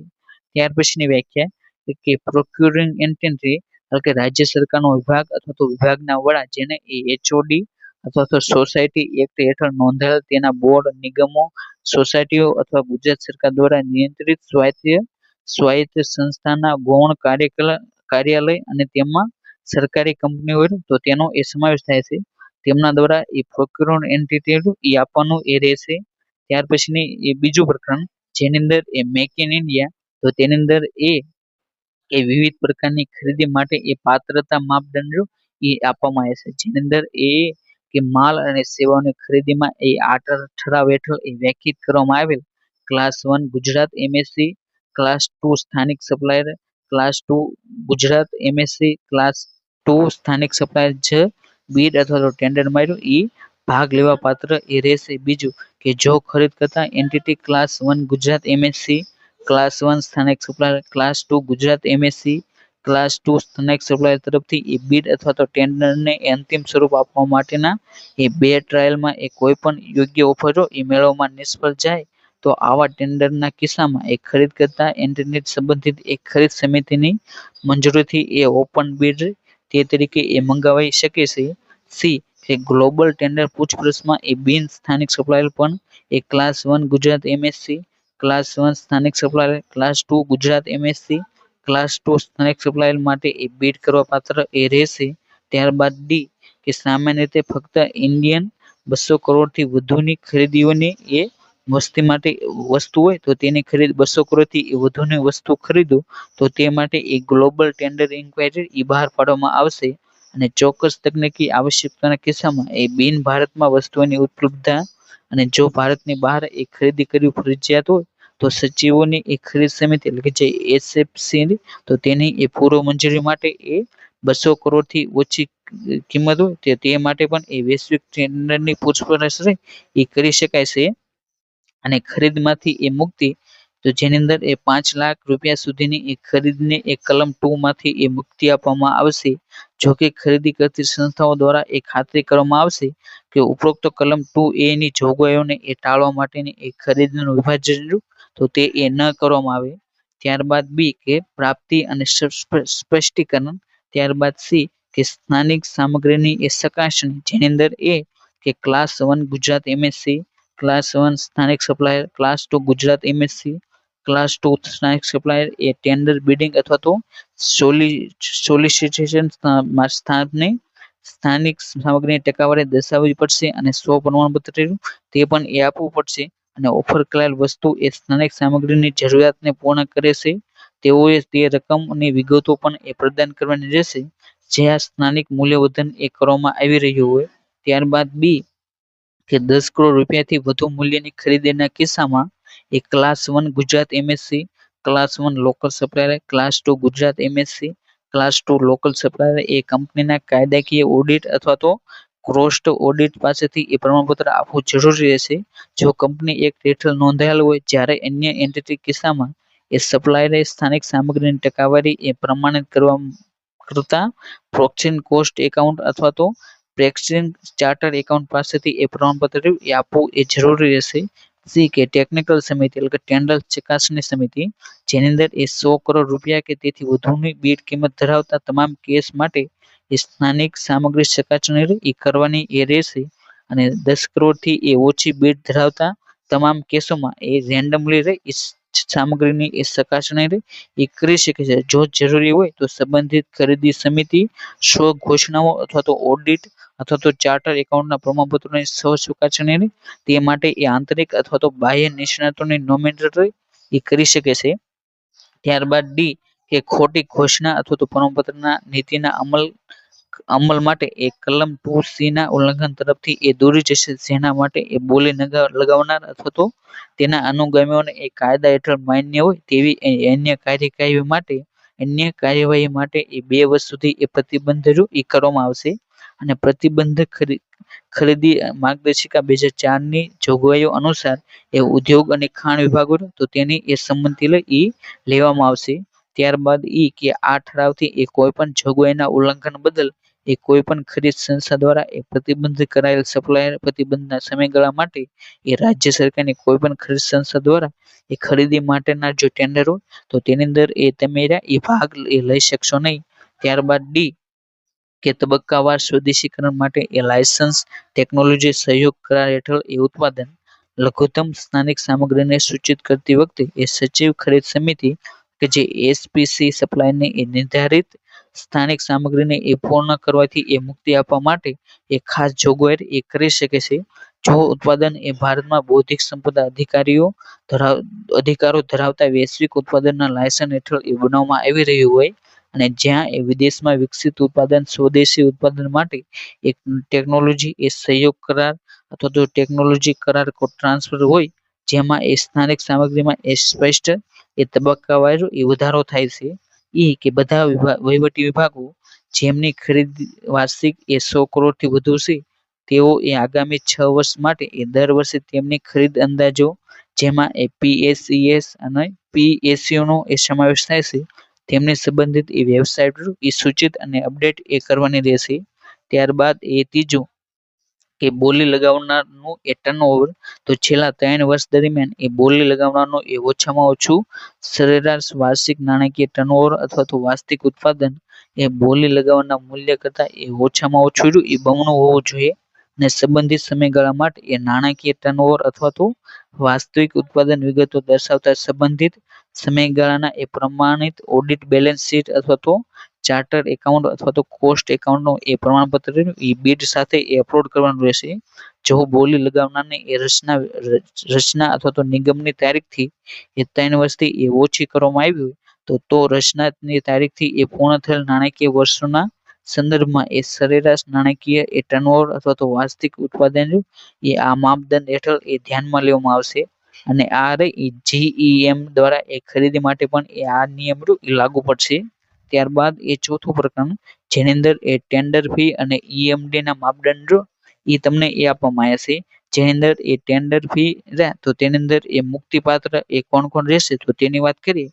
ત્યાર પછીની વ્યાખ્યા કે પ્રોક્યુરિંગ એન્ટિટી એટલે કે રાજ્ય સરકારનો વિભાગ અથવા તો વિભાગના વડા જેને એ એચઓડી અથવા તો સોસાયટી એક્ટ હેઠળ નોંધાયેલ તેના બોર્ડ નિગમો સોસાયટીઓ અથવા ગુજરાત સરકાર દ્વારા નિયંત્રિત સ્વાયત્ત સંસ્થાના ગૌણ કાર્યાલય અને તેમાં સરકારી કંપનીઓ હોય તો તેનો એ સમાવેશ થાય છે, તેમના દ્વારા એ પ્રોક્યુરિંગ એન્ટિટી એ આપવાનું એ રહેશે. ત્યાર પછીની એ બીજું પ્રકરણ જેની અંદર એ મેક ઇન ઇન્ડિયા તો તેની અંદર એ વિવિધ પ્રકારની ખરીદી માટે એ પાત્રતા માપદંડો એ આપવામાં આવે છે, જેની અંદર એ કે માલ અને સેવાઓની ખરીદીમાં એ આ ઠરાવ હેઠળ એ વ્યાખ્યાયિત કરવામાં આવેલ ક્લાસ 1 ગુજરાત એમએસસી, ક્લાસ 2 સ્થાનિક supplier, class 2 Gujarat MSC, class 2 સ્થાનિક સપ્લાયર છે બીડ અથવા તો ટેન્ડર માર્યું એ ભાગ લેવા પાત્ર એ રહેશે. બીજું કે જો ખરીદ કરતા entity class 1 Gujarat MSC, class 1 સ્થાનિક supplier, class 2 Gujarat MSC, class 2 સ્થાનિક સપ્લાયર તરફથી એ બીડ અથવા તો ટેન્ડરને અંતિમ સ્વરૂપ આપવા માટેના એ બે ટ્રાયલમાં એ કોઈ પણ યોગ્ય ઓફરો એ મેળવવામાં નિષ્ફળ જાય તો આવા ટેન્ડરના કિસ્સામાં એ ખરીદ કરતા એન્ટિટી સંબંધિત એક ખરીદ સમિતિની મંજૂરીથી એ ઓપન બીડ તે તરીકે એ મંગાવાઈ શકે છે. સી કે ગ્લોબલ ટેન્ડર પૂછપરછમાં એ બિન સ્થાનિક સપ્લાયર પણ એ ક્લાસ 1 ગુજરાત એમએસસી, ક્લાસ 1 સ્થાનિક supplier, class 2 Gujarat MSC, class 2 સ્થાનિક સપ્લાયર માટે એ બીડ કરવા પાત્ર એ રહેશે. ત્યારબાદ ડી કે સામાન્ય રીતે ફક્ત ઇન્ડિયન 200 કરોડથી વધુની ખરીદીઓની એ વસ્તી માટે વસ્તુ હોય તો તેની ખરીદ 200 કરોડથી વધુની વસ્તુ ખરીદો તો તે માટે એ ગ્લોબલ ટેન્ડર ઇન્ક્વાયરી એ બહાર પાડવામાં આવશે, અને ચોક્કસ તકનીકી આવશ્યકતાના કિસ્સામાં એ બિન ભારતમાં વસ્તુઓની ઉપલબ્ધતા અને જો ભારતની બહાર એ ખરીદી કરવી ફરજિયાત હોય તો સચિવોની એ ખરીદ સમિતિ એટલે કે જે એસએફસી તો તેની એ પૂર્વ મંજૂરી માટે એ 200 કરોડથી ઓછી કિંમત હોય તે માટે પણ એ વૈશ્વિક ટેન્ડરની પૂછપરછ એ કરી શકાય છે. અને ખરીદમાંથી એ મુક્તિ તો જેની અંદર એ 5 લાખ રૂપિયા સુધીની એ ખરીદને એ કલમ 2 માંથી એ મુક્તિ આપવામાં આવશે. જો કે ખરીદી કરતી સંસ્થાઓ દ્વારા એ ખાતરી કરવામાં આવશે કે ઉપરોક્ત કલમ 2A ની જોગવાઈઓને એ ટાળવા માટેની એ ખરીદનું વિભાજન તો તે એ ન કરવામાં આવે. ત્યારબાદ બી કે પ્રાપ્તિ અને સ્પષ્ટીકરણ. ત્યારબાદ સી કે સ્થાનિક સામગ્રીની એ ચકાસણી જેની અંદર એ કે ક્લાસ 1 ગુજરાત એમએસસી, ક્લાસ 1 સ્થાનિક supplier, class 2 Gujarat MSC, class 2 સ્થાનિક સપ્લાયર એ ટેન્ડર બિડિંગ અથવા તો સોલિસિટેશન સ્થાનિક સામગ્રીની ટકાવારી દર્શાવવી પડશે અને પ્રમાણપત્ર તે પણ એ આપવું પડશે. અને ઓફર કરાયેલ વસ્તુ એ સ્થાનિક સામગ્રીની જરૂરિયાતને પૂર્ણ કરે છે. તેઓએ તે રકમની વિગતો પણ એ પ્રદાન કરવાની રહેશે જે આ સ્થાનિક મૂલ્યવર્ધન એ કરવામાં આવી રહ્યું હોય. ત્યારબાદ બી કે 10 કરોડ રૂપિયાથી વધુ મૂલ્યની ખરીદીના કિસ્સામાં એ class 1 Gujarat MSC, class 1 local supplier, class 2 Gujarat MSC, class 2 local supplier એ કંપનીના કાયદાકીય ઓડિટ અથવા તો ક્રોસ્ડ ઓડિટ પાસેથી એ પ્રમાણપત્ર આપવું જરૂરી રહેશે જો કંપની એક્ટ હેઠળ નોંધાયેલ હોય. જ્યારે અન્ય એન્ટિટી કિસ્સામાં એ સપ્લાયરે સ્થાનિક સામગ્રીની ટકાવારી એ પ્રમાણિત કરતા પ્રોક્સિન કોસ્ટ એકાઉન્ટ અથવા તો પ્રેક્સિન ચાર્ટર્ડ એકાઉન્ટ પાસેથી એ પ્રમાણપત્ર એ આપવું એ જરૂરી રહેશે. સી કે ટેકનિકલ સમિતિ એટલે કે ટેન્ડર ચકાસણી સમિતિ જેની અંદર એ 100 કરોડ રૂપિયા કે તેથી વધુની બીડ કિંમત ધરાવતા તમામ કેસ માટે એ સ્થાનિક સામગ્રી ચકાસણી એ કરવાની એ રહેશે અને 10 કરોડથી એ ઓછી બીડ ધરાવતા તમામ કેસોમાં એ રેન્ડમલી સામગ્રીની એ ચકાસણી એ કરી શકે છે. જો જરૂરી હોય તો સંબંધિત ખરીદી સમિતિ સ્વ-ઘોષણાઓ અથવા તો ઓડિટ અથવા તો ચાર્ટર એકાઉન્ટના પ્રમાણપત્રોની સ્વ-ચકાસણી તે માટે એ આંતરિક અથવા તો બાહ્ય નિષ્ણાતોની નોમિનેટ એ કરી શકે છે. ત્યારબાદ ડી કે ખોટી ઘોષણા અથવા તો પ્રમાણપત્રના નીતિના અમલ માટે એ કલમ 2C ના ઉલ્લંઘન તરફથી એ દોરી જશે જેના માટે એ બોલી લગાવનાર અથવા તો તેના અનુગામીઓને એ કાયદા હેઠળ માન્ય હોય તેવી અન્ય કાર્યવાહી માટે એ 2 વર્ષ સુધી એ પ્રતિબંધ એ કરવામાં આવશે. અને પ્રતિબંધ ખરીદી માર્ગદર્શિકા 2004 ની જોગવાઈઓ અનુસાર એ ઉદ્યોગ અને ખાણ વિભાગો તો તેની એ સંમતિ લઈ લેવામાં આવશે. ત્યારબાદ કે આ ઠરાવથી એ કોઈ પણ જોગવાઈના ઉલ્લંઘન બદલ એ કોઈ પણ ખરીદ સંસ્થા દ્વારા એ પ્રતિબંધ કરાયેલ સપ્લાયર પ્રતિબંધના સમયગાળા માટે એ રાજ્ય સરકારની કોઈ પણ ખરીદ સંસ્થા દ્વારા એ ખરીદી માટેના જો ટેન્ડર હોય તો તેની અંદર એ તમે એ ભાગ લઈ શકશો નહીં. ત્યારબાદ ડી કે તબક્કાવાર સ્વદેશીકરણ માટે એ લાયસન્સ ટેકનોલોજી સહયોગ કરાર હેઠળ એ ઉત્પાદન લઘુત્તમ સ્થાનિક સામગ્રીને સૂચિત કરતી વખતે એ સચિવ ખરીદ સમિતિ કે જે એસપીસી સપ્લાયને એ નિર્ધારિત સ્થાનિક સામગ્રીને એ પૂર્ણ કરવાથી એ મુક્તિ આપવા માટે એ ખાસ જોગવાઈ એ કરી શકે છે. જો ઉત્પાદન એ ભારતમાં બૌદ્ધિક સંપદા અધિકારો ધરાવતા વૈશ્વિક ઉત્પાદનના લાયસન્સ હેઠળ એ બનાવવામાં આવી રહ્યું હોય અને જ્યાં એ વિદેશમાં વિકસિત ઉત્પાદન સ્વદેશી ઉત્પાદન માટે એક ટેકનોલોજી એ સહયોગ કરાર અથવા તો ટેકનોલોજી કરાર ટ્રાન્સફર હોય જેમાં એ સ્થાનિક સામગ્રીમાં એ સ્પષ્ટ એ તબક્કાવાર એ વધારો થાય છે. કે બધા વહીવટી વિભાગો જેમની ખરીદી વાર્ષિક એ 100 કરોડથી વધુ છે તેઓ એ આગામી 6 વર્ષ માટે એ દર વર્ષે તેમની ખરીદ અંદાજો જેમાં એ પીએસઈએસ અને પીએસયુનો એ સમાવેશ થાય છે તેમની સંબંધિત એ વેબસાઇટ એ સૂચિત અને અપડેટ એ કરવાની રહેશે. ત્યારબાદ એ ત્રીજું કે બોલી લગાવનારનું એ ટર્નઓવર તો છેલ્લા 3 વર્ષ દરમિયાન એ બોલી લગાવનારનું એ ઓછામાં ઓછું સરેરાશ વાર્ષિક નાણાકીય ટર્નઓવર અથવા તો વાસ્તવિક ઉત્પાદન એ બોલી લગાવવાના મૂલ્ય કરતાં એ ઓછામાં ઓછું એ બમણું હોવું જોઈએ અને સંબંધિત સમયગાળા માટે એ નાણાકીય ટર્નઓવર અથવા તો વાસ્તવિક ઉત્પાદન વિગતો દર્શાવતા સંબંધિત સમયગાળાના એ પ્રમાણિત ઓડિટ બેલેન્સ શીટ અથવા તો ચાર્ટર્ડ એકાઉન્ટ અથવા તો કોસ્ટ એકાઉન્ટનું એ પ્રમાણપત્ર એ બીડ સાથે એ અપલોડ કરવાનું રહેશે. જો બોલી લગાવનારને એ રચના અથવા તો નિગમની તારીખથી એ 3 વર્ષથી એ ઓછી કરવામાં આવી હોય તો રચનાની તારીખથી એ પૂર્ણ થયેલ નાણાકીય વર્ષોના સંદર્ભમાં એ સરેરાશ નાણાકીય એ ટર્નઓવર અથવા તો વાસ્તવિક ઉત્પાદન એ આ માપદંડ હેઠળ એ ધ્યાનમાં લેવામાં આવશે અને આ જીઈએમ દ્વારા એ ખરીદી માટે પણ એ આ નિયમ લાગુ પડશે. ત્યારબાદ એ ચોથું પ્રકરણ જેની અંદર એ ટેન્ડર ફી અને ઈએમડીના માપદંડ એ તમને એ આપવામાં આવ્યા છે. જેની અંદર એ ટેન્ડર ફી તો તેની અંદર એ મુક્તિપાત્ર એ કોણ કોણ રહેશે તો તેની વાત કરીએ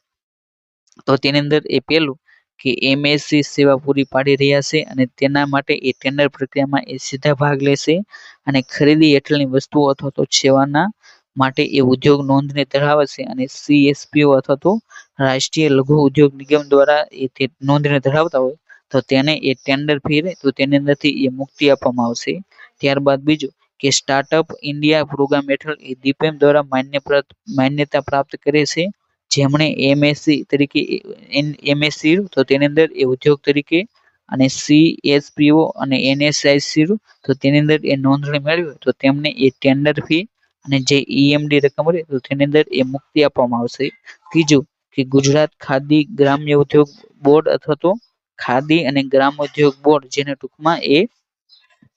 તો તેની અંદર એ પહેલું કે એમએસસી સેવા પૂરી પાડી રહ્યા છે અને તેના માટે એ ટેન્ડર પ્રક્રિયામાં એ સીધા ભાગ લેશે અને ખરીદી હેઠળની વસ્તુઓ અથવા તો સેવાના માટે એ ઉદ્યોગ નોંધણી ધરાવે છે અને સીએસપીઓ અથવા તો રાષ્ટ્રીય લઘુ ઉદ્યોગ નિગમ દ્વારા એ નોંધણી ધરાવતા હોય તો તેને એ ટેન્ડર ફી તો તેની અંદરથી એ મુક્તિ આપવામાં આવશે. ત્યારબાદ બીજું કે સ્ટાર્ટઅપ ઇન્ડિયા પ્રોગ્રામ હેઠળ એ દીપેમ દ્વારા માન્યતા પ્રાપ્ત કરે છે જેમણે એમએસસી તરીકે એમએસસી તો તેની અંદર એ ઉદ્યોગ તરીકે અને સીએસપીઓ અને એનએસઆઈસી તો તેની અંદર એ નોંધણી મેળવી હોય તો તેમને એ ટેન્ડર ફી અને જે ઈએમડી રકમ રહે તો તેની અંદર એ મુક્તિ આપવામાં આવશે. ત્રીજું કે ગુજરાત ખાદી ગ્રામ્ય ઉદ્યોગ બોર્ડ અથવા તો ખાદી અને ગ્રામ ઉદ્યોગ બોર્ડ જેને ટૂંકમાં એ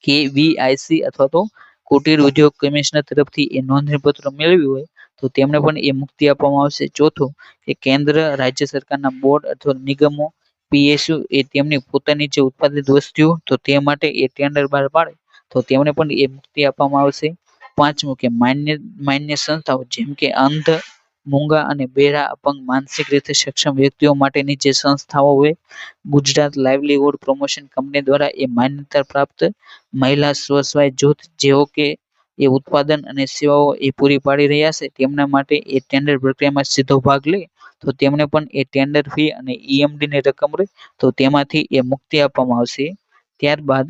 KVIC અથવા તો કુટીર ઉદ્યોગ કમિશનર તરફથી એ નોંધણીપત્ર મેળવ્યું હોય તો તેમને પણ એ મુક્તિ આપવામાં આવશે. ચોથું કે કેન્દ્ર રાજ્ય સરકારના બોર્ડ અથવા નિગમો પીએસયુ એ તેમની પોતાની જે ઉત્પાદિત વસ્તુઓ તો તે માટે એ ટેન્ડર બહાર પાડે તો તેમને પણ એ મુક્તિ આપવામાં આવશે. પાંચમું કે માન્ય સંસ્થાઓ જેમ કે અંધ, મૂંગા અને બહેરા, અપંગ, માનસિક રીતે સક્ષમ વ્યક્તિઓ માટેની જે સંસ્થાઓ હોય ગુજરાત લાઇવલીહુડ પ્રમોશન કંપની દ્વારા એ માન્યતા પ્રાપ્ત મહિલા સ્વસહાય જૂથ જેઓ કે એ ઉત્પાદન અને સેવાઓ એ પૂરી પાડી રહ્યા છે તેમના માટે એ ટેન્ડર પ્રક્રિયામાં સીધો ભાગ લે તો તેમને પણ એ ટેન્ડર ફી અને ઈએમડીની રકમ રહે તો તેમાંથી એ મુક્તિ આપવામાં આવશે. ત્યારબાદ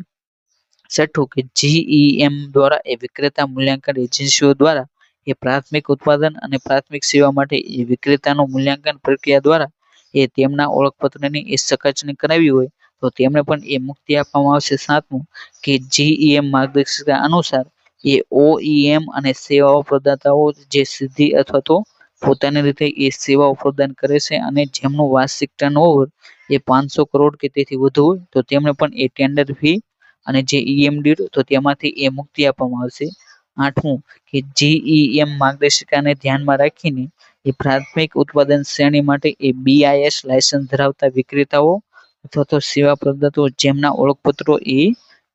છઠ્ઠું કે જીઈએમ દ્વારા એ વિક્રેતા મૂલ્યાંકન એજન્સીઓ દ્વારા એ પ્રાથમિક ઉત્પાદન અને પ્રાથમિક સેવા માટે એ વિક્રેતાનું મૂલ્યાંકન પ્રક્રિયા દ્વારા એ તેમના ઓળખપત્રની એ ચકાસણી કરાવી હોય તો તેમને પણ એ મુક્તિ આપવામાં આવશે. સાતમું કે જીઈએમ માર્ગદર્શિકા અનુસાર એ ઓઈએમ અને સેવાઓ પ્રદાતાઓ જે સીધી અથવા તો પોતાની રીતે એ સેવાઓ પ્રદાન કરે છે અને જેમનું વાર્ષિક ટર્નઓવર એ 500 કરોડ કે તેથી વધુ હોય તો તેમને પણ એ ટેન્ડર ફી અને જે ઈએમડી તો તેમાંથી એ મુક્તિ આપવામાં આવશે. આઠમું કે જીઈએમ માર્ગદર્શિકાને ધ્યાનમાં રાખીને એ પ્રાથમિક ઉત્પાદન શ્રેણી માટે એ બીઆઈએસ લાયસન્સ ધરાવતા વિક્રેતાઓ અથવા તો સેવા પ્રદાતાઓ જેમના ઓળખપત્રો એ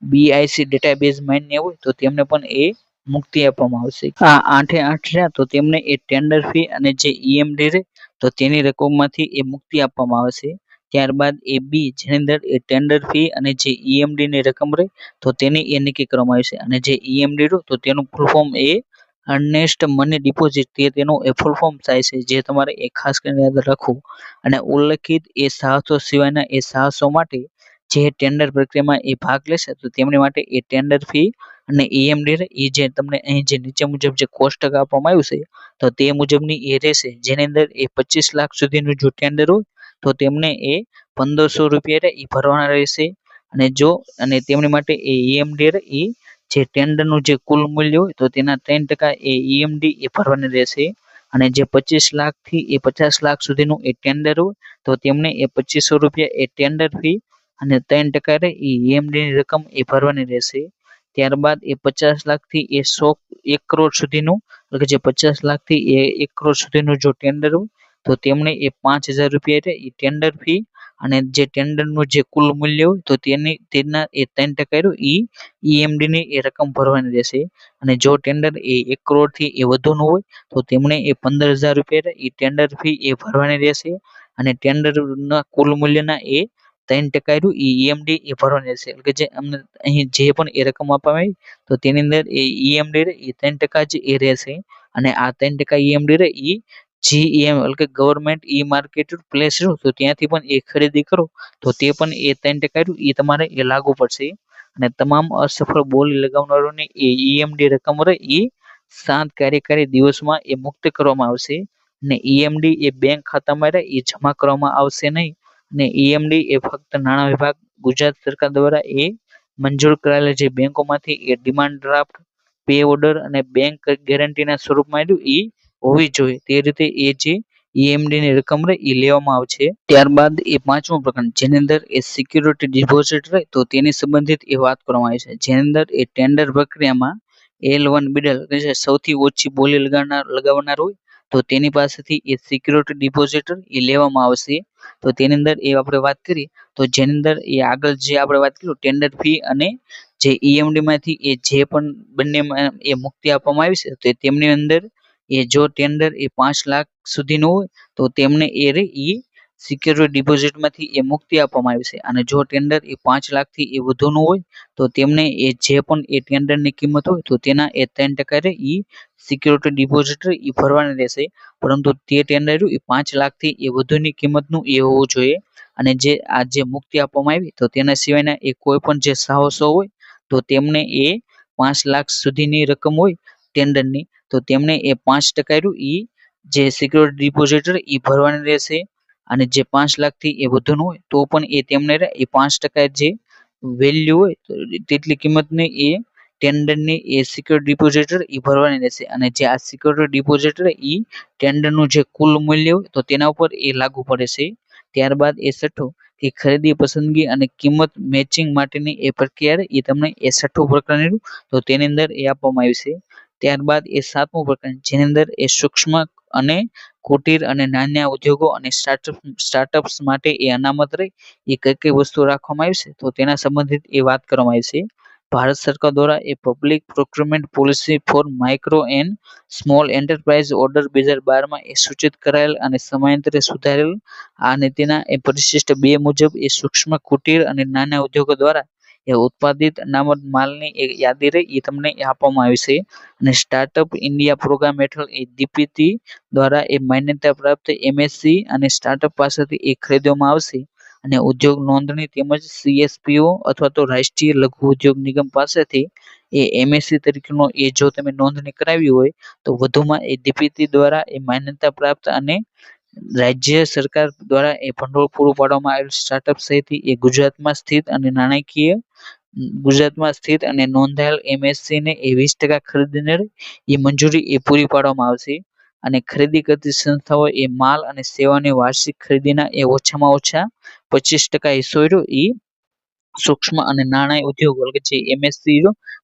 બીઆઈસી ડેટાબેઝ માન્ય હોય તો તેમને પણ એ મુક્તિ આપવામાં આવશે. આ આઠે આઠ રહ્યા તો તેમને એ ટેન્ડર ફી અને જે ઈએમડી રહે તો તેની રકમમાંથી એ મુક્તિ આપવામાં આવશે. ત્યારબાદ એ બી જેની અંદર એ ટેન્ડર ફી અને જે ઈએમડીની રકમ રહે તો તેની એ નક્કી કરવામાં આવશે અને જે ઈએમડી રહ્યું તો તેનું ફૂલ ફોર્મ એ અર્નેસ્ટ મની ડિપોઝિટ તે તેનું એ ફૂલ ફોર્મ થાય છે જે તમારે એ ખાસ કરીને યાદ રાખવું. અને ઉલ્લેખિત એ સાહસો સિવાયના એ સાહસો માટે જે ટેન્ડર પ્રક્રિયામાં એ ભાગ લેશે તો તેમની માટે એ ટેન્ડર ફી અને ઈએમડી એ જે તમને અહીં જે નીચે મુજબ જે કોષ્ટક આપવામાં આવ્યું છે તો તે મુજબની એ રહેશે જેની અંદર એ 25 લાખ સુધીનું જો ટેન્ડર હોય તો તેમને એ 1500 રૂપિયા એ ભરવાના રહેશે અને જો અને તેમની માટે એ ઈએમડી એ જે ટેન્ડરનું જે કુલ મૂલ્ય હોય તો તેના 3% એ ઈએમડી એ ભરવાની રહેશે અને જે 25 લાખથી એ 50 લાખ સુધીનું એ ટેન્ડર હોય તો તેમને એ 2500 રૂપિયા એ ટેન્ડર ફી અને 3% એ ઈએમડીની રકમ એ ભરવાની રહેશે. ત્યારબાદ એ 50 લાખથી એ 1 કરોડ સુધીનું એટલે કે જે 50 લાખથી એ 1 કરોડ સુધીનું જો ટેન્ડર હોય તો તેમણે એ 5000 રૂપિયા એ ટેન્ડર ફી અને જે ટેન્ડરનું જે કુલ મૂલ્ય હોય તો તેના એ 3% ઈએમડીની એ રકમ ભરવાની રહેશે અને જો ટેન્ડર એ 1 કરોડથી એ વધુનું હોય તો તેમણે એ 15000 રૂપિયા એ ટેન્ડર ફી એ ભરવાની રહેશે અને ટેન્ડરના કુલ મૂલ્યના એ 3% ઈએમડી એ ભરવાની રહેશે એટલે કે જે અમને અહીં જે પણ એ રકમ આપવામાં આવી તો તેની અંદર એ ઈએમડી એ 3% જ એ રહેશે અને આ 3% ઈએમડી એ જીઈએમ એટલે કે ગવર્મેન્ટ ઈ માર્કેટેડ પ્લેસ તો ત્યાંથી પણ એ ખરીદી કરો તો તે પણ એ 3% એ તમારે એ લાગુ પડશે અને તમામ અસફળ બોલી લગાવનારોની એ ઈએમડી રકમ રહે એ 7 કાર્યકારી દિવસમાં એ મુક્ત કરવામાં આવશે અને ઈએમડી એ બેંક ખાતામાં રહે એ જમા કરવામાં આવશે નહીં અને ઈએમડી એ ફક્ત નાણાં વિભાગ ગુજરાત સરકાર દ્વારા એ મંજૂર કરાયેલા જે બેંકોમાંથી એ ડિમાન્ડ ડ્રાફ્ટ પે ઓર્ડર અને બેંક ગેરંટીના સ્વરૂપમાં એ હોવી જોઈએ તે રીતે એ જે ઈએમડીની રકમ રહે એ લેવામાં આવશે. ત્યારબાદ એ પાંચમો પ્રકરણ જેની અંદર એ સિક્યુરિટી ડિપોઝિટ રહે તો તેની સંબંધિત એ વાત કરવામાં આવી છે જેની અંદર એ ટેન્ડર પ્રક્રિયામાં L1 બિડર કે જે સૌથી ઓછી બોલી લગાવનાર હોય તો તેની પાસેથી એ સિક્યુરિટી ડિપોઝિટ એ લેવામાં આવશે તો તેની અંદર એ આપણે વાત કરીએ તો જેની અંદર એ આગળ જે આપણે વાત કરી ટેન્ડર ફી અને જે ઈએમડી માંથી એ જે પણ બંનેમાં એ મુક્તિ આપવામાં આવી છે તો તેમની અંદર એ જો ટેન્ડર એ 5 લાખ સુધીનું હોય તો તેમને એ સિક્યોરિટી ડિપોઝિટમાંથી એ મુક્તિ આપવામાં આવી છે અને જો ટેન્ડર એ 5 લાખથી એ વધુનું હોય તો તેમને એ જે પણ એ ટેન્ડરની કિંમત હોય તો તેના એ 3% સિક્યોરિટી ડિપોઝિટ એ ભરવાની રહેશે પરંતુ તે ટેન્ડર એ 5 લાખથી એ વધુની કિંમતનું એ હોવું જોઈએ અને જે આ જે મુક્તિ આપવામાં આવી તો તેના સિવાયના એ કોઈ પણ જે સાહસો હોય તો તેમને એ 5 લાખ સુધીની રકમ હોય ટેન્ડરની તો તેમને એ 5% જે સિક્યોરિટી ડિપોઝિટ એ ભરવાની રહેશે, અને જે 5 લાખથી એ વધુનું હોય તો પણ એ તેમને એ 5% જે વેલ્યુ હોય તેટલી કિંમતની એ ટેન્ડરની એ સિક્યોરિટી ડિપોઝિટ એ ભરવાની રહેશે, અને જે આ સિક્યોરિટી ડિપોઝિટ એ ટેન્ડરનું જે કુલ મૂલ્ય હોય તો તેના ઉપર એ લાગુ પડે છે. ત્યારબાદ એ છઠ્ઠું કે ખરીદી પસંદગી અને કિંમત મેચિંગ માટેની એ પ્રક્રિયા એ તમને એ છઠ્ઠું પ્રકરણ રહ્યું તો તેની અંદર એ આપવામાં આવ્યું છે. ત્યારબાદ એ સાતમું પ્રકરણ જેની અંદર એ સૂક્ષ્મ અને કુટીર અને નાના ઉદ્યોગો અને સ્ટાર્ટઅપ્સ માટે એ અનામત રહી એ કઈ કઈ વસ્તુ રાખવામાં આવી છે તો તેના સંબંધિત એ વાત કરવામાં આવી છે. ભારત સરકાર દ્વારા એ public procurement policy for micro and small enterprise order 2012માં એ સૂચિત કરાયેલ અને સમયાંતરે સુધારેલ આ નીતિના એ પરિશિષ્ટ 2 મુજબ એ સૂક્ષ્મ કુટીર અને નાના ઉદ્યોગો દ્વારા એ ઉત્પાદિત અનામત માલની એક યાદી રહી એ તમને આપવામાં આવી છે, અને સ્ટાર્ટઅપ ઇન્ડિયા પ્રોગ્રામ હેઠળ એ ડીપીટી દ્વારા એ માન્યતા પ્રાપ્ત એમએસસી અને સ્ટાર્ટઅપ પાસેથી એ ખરીદવામાં આવશે, અને ઉદ્યોગ નોંધણી તેમજ સીએસપીઓ અથવા તો રાષ્ટ્રીય લઘુ ઉદ્યોગ નિગમ પાસેથી એ એમએસસી તરીકેનો એ જો તમે નોંધણી કરાવી હોય તો વધુમાં એ ડીપીટી દ્વારા એ માન્યતા પ્રાપ્ત અને રાજ્ય સરકાર દ્વારા એ ભંડોળ પૂરું પાડવામાં આવેલ સ્ટાર્ટઅપ સહિત એ ગુજરાતમાં સ્થિત અને નોંધાયેલ એમએસસી ને એ 20% ખરીદીને એ મંજૂરી એ પૂરી પાડવામાં આવશે, અને ખરીદી કરતી સંસ્થાઓ એ માલ અને સેવાની વાર્ષિક ખરીદીના એ ઓછામાં ઓછા 25% હિસ્સો એ સૂક્ષ્મ અને નાના ઉદ્યોગો એટલે જે એમએસસી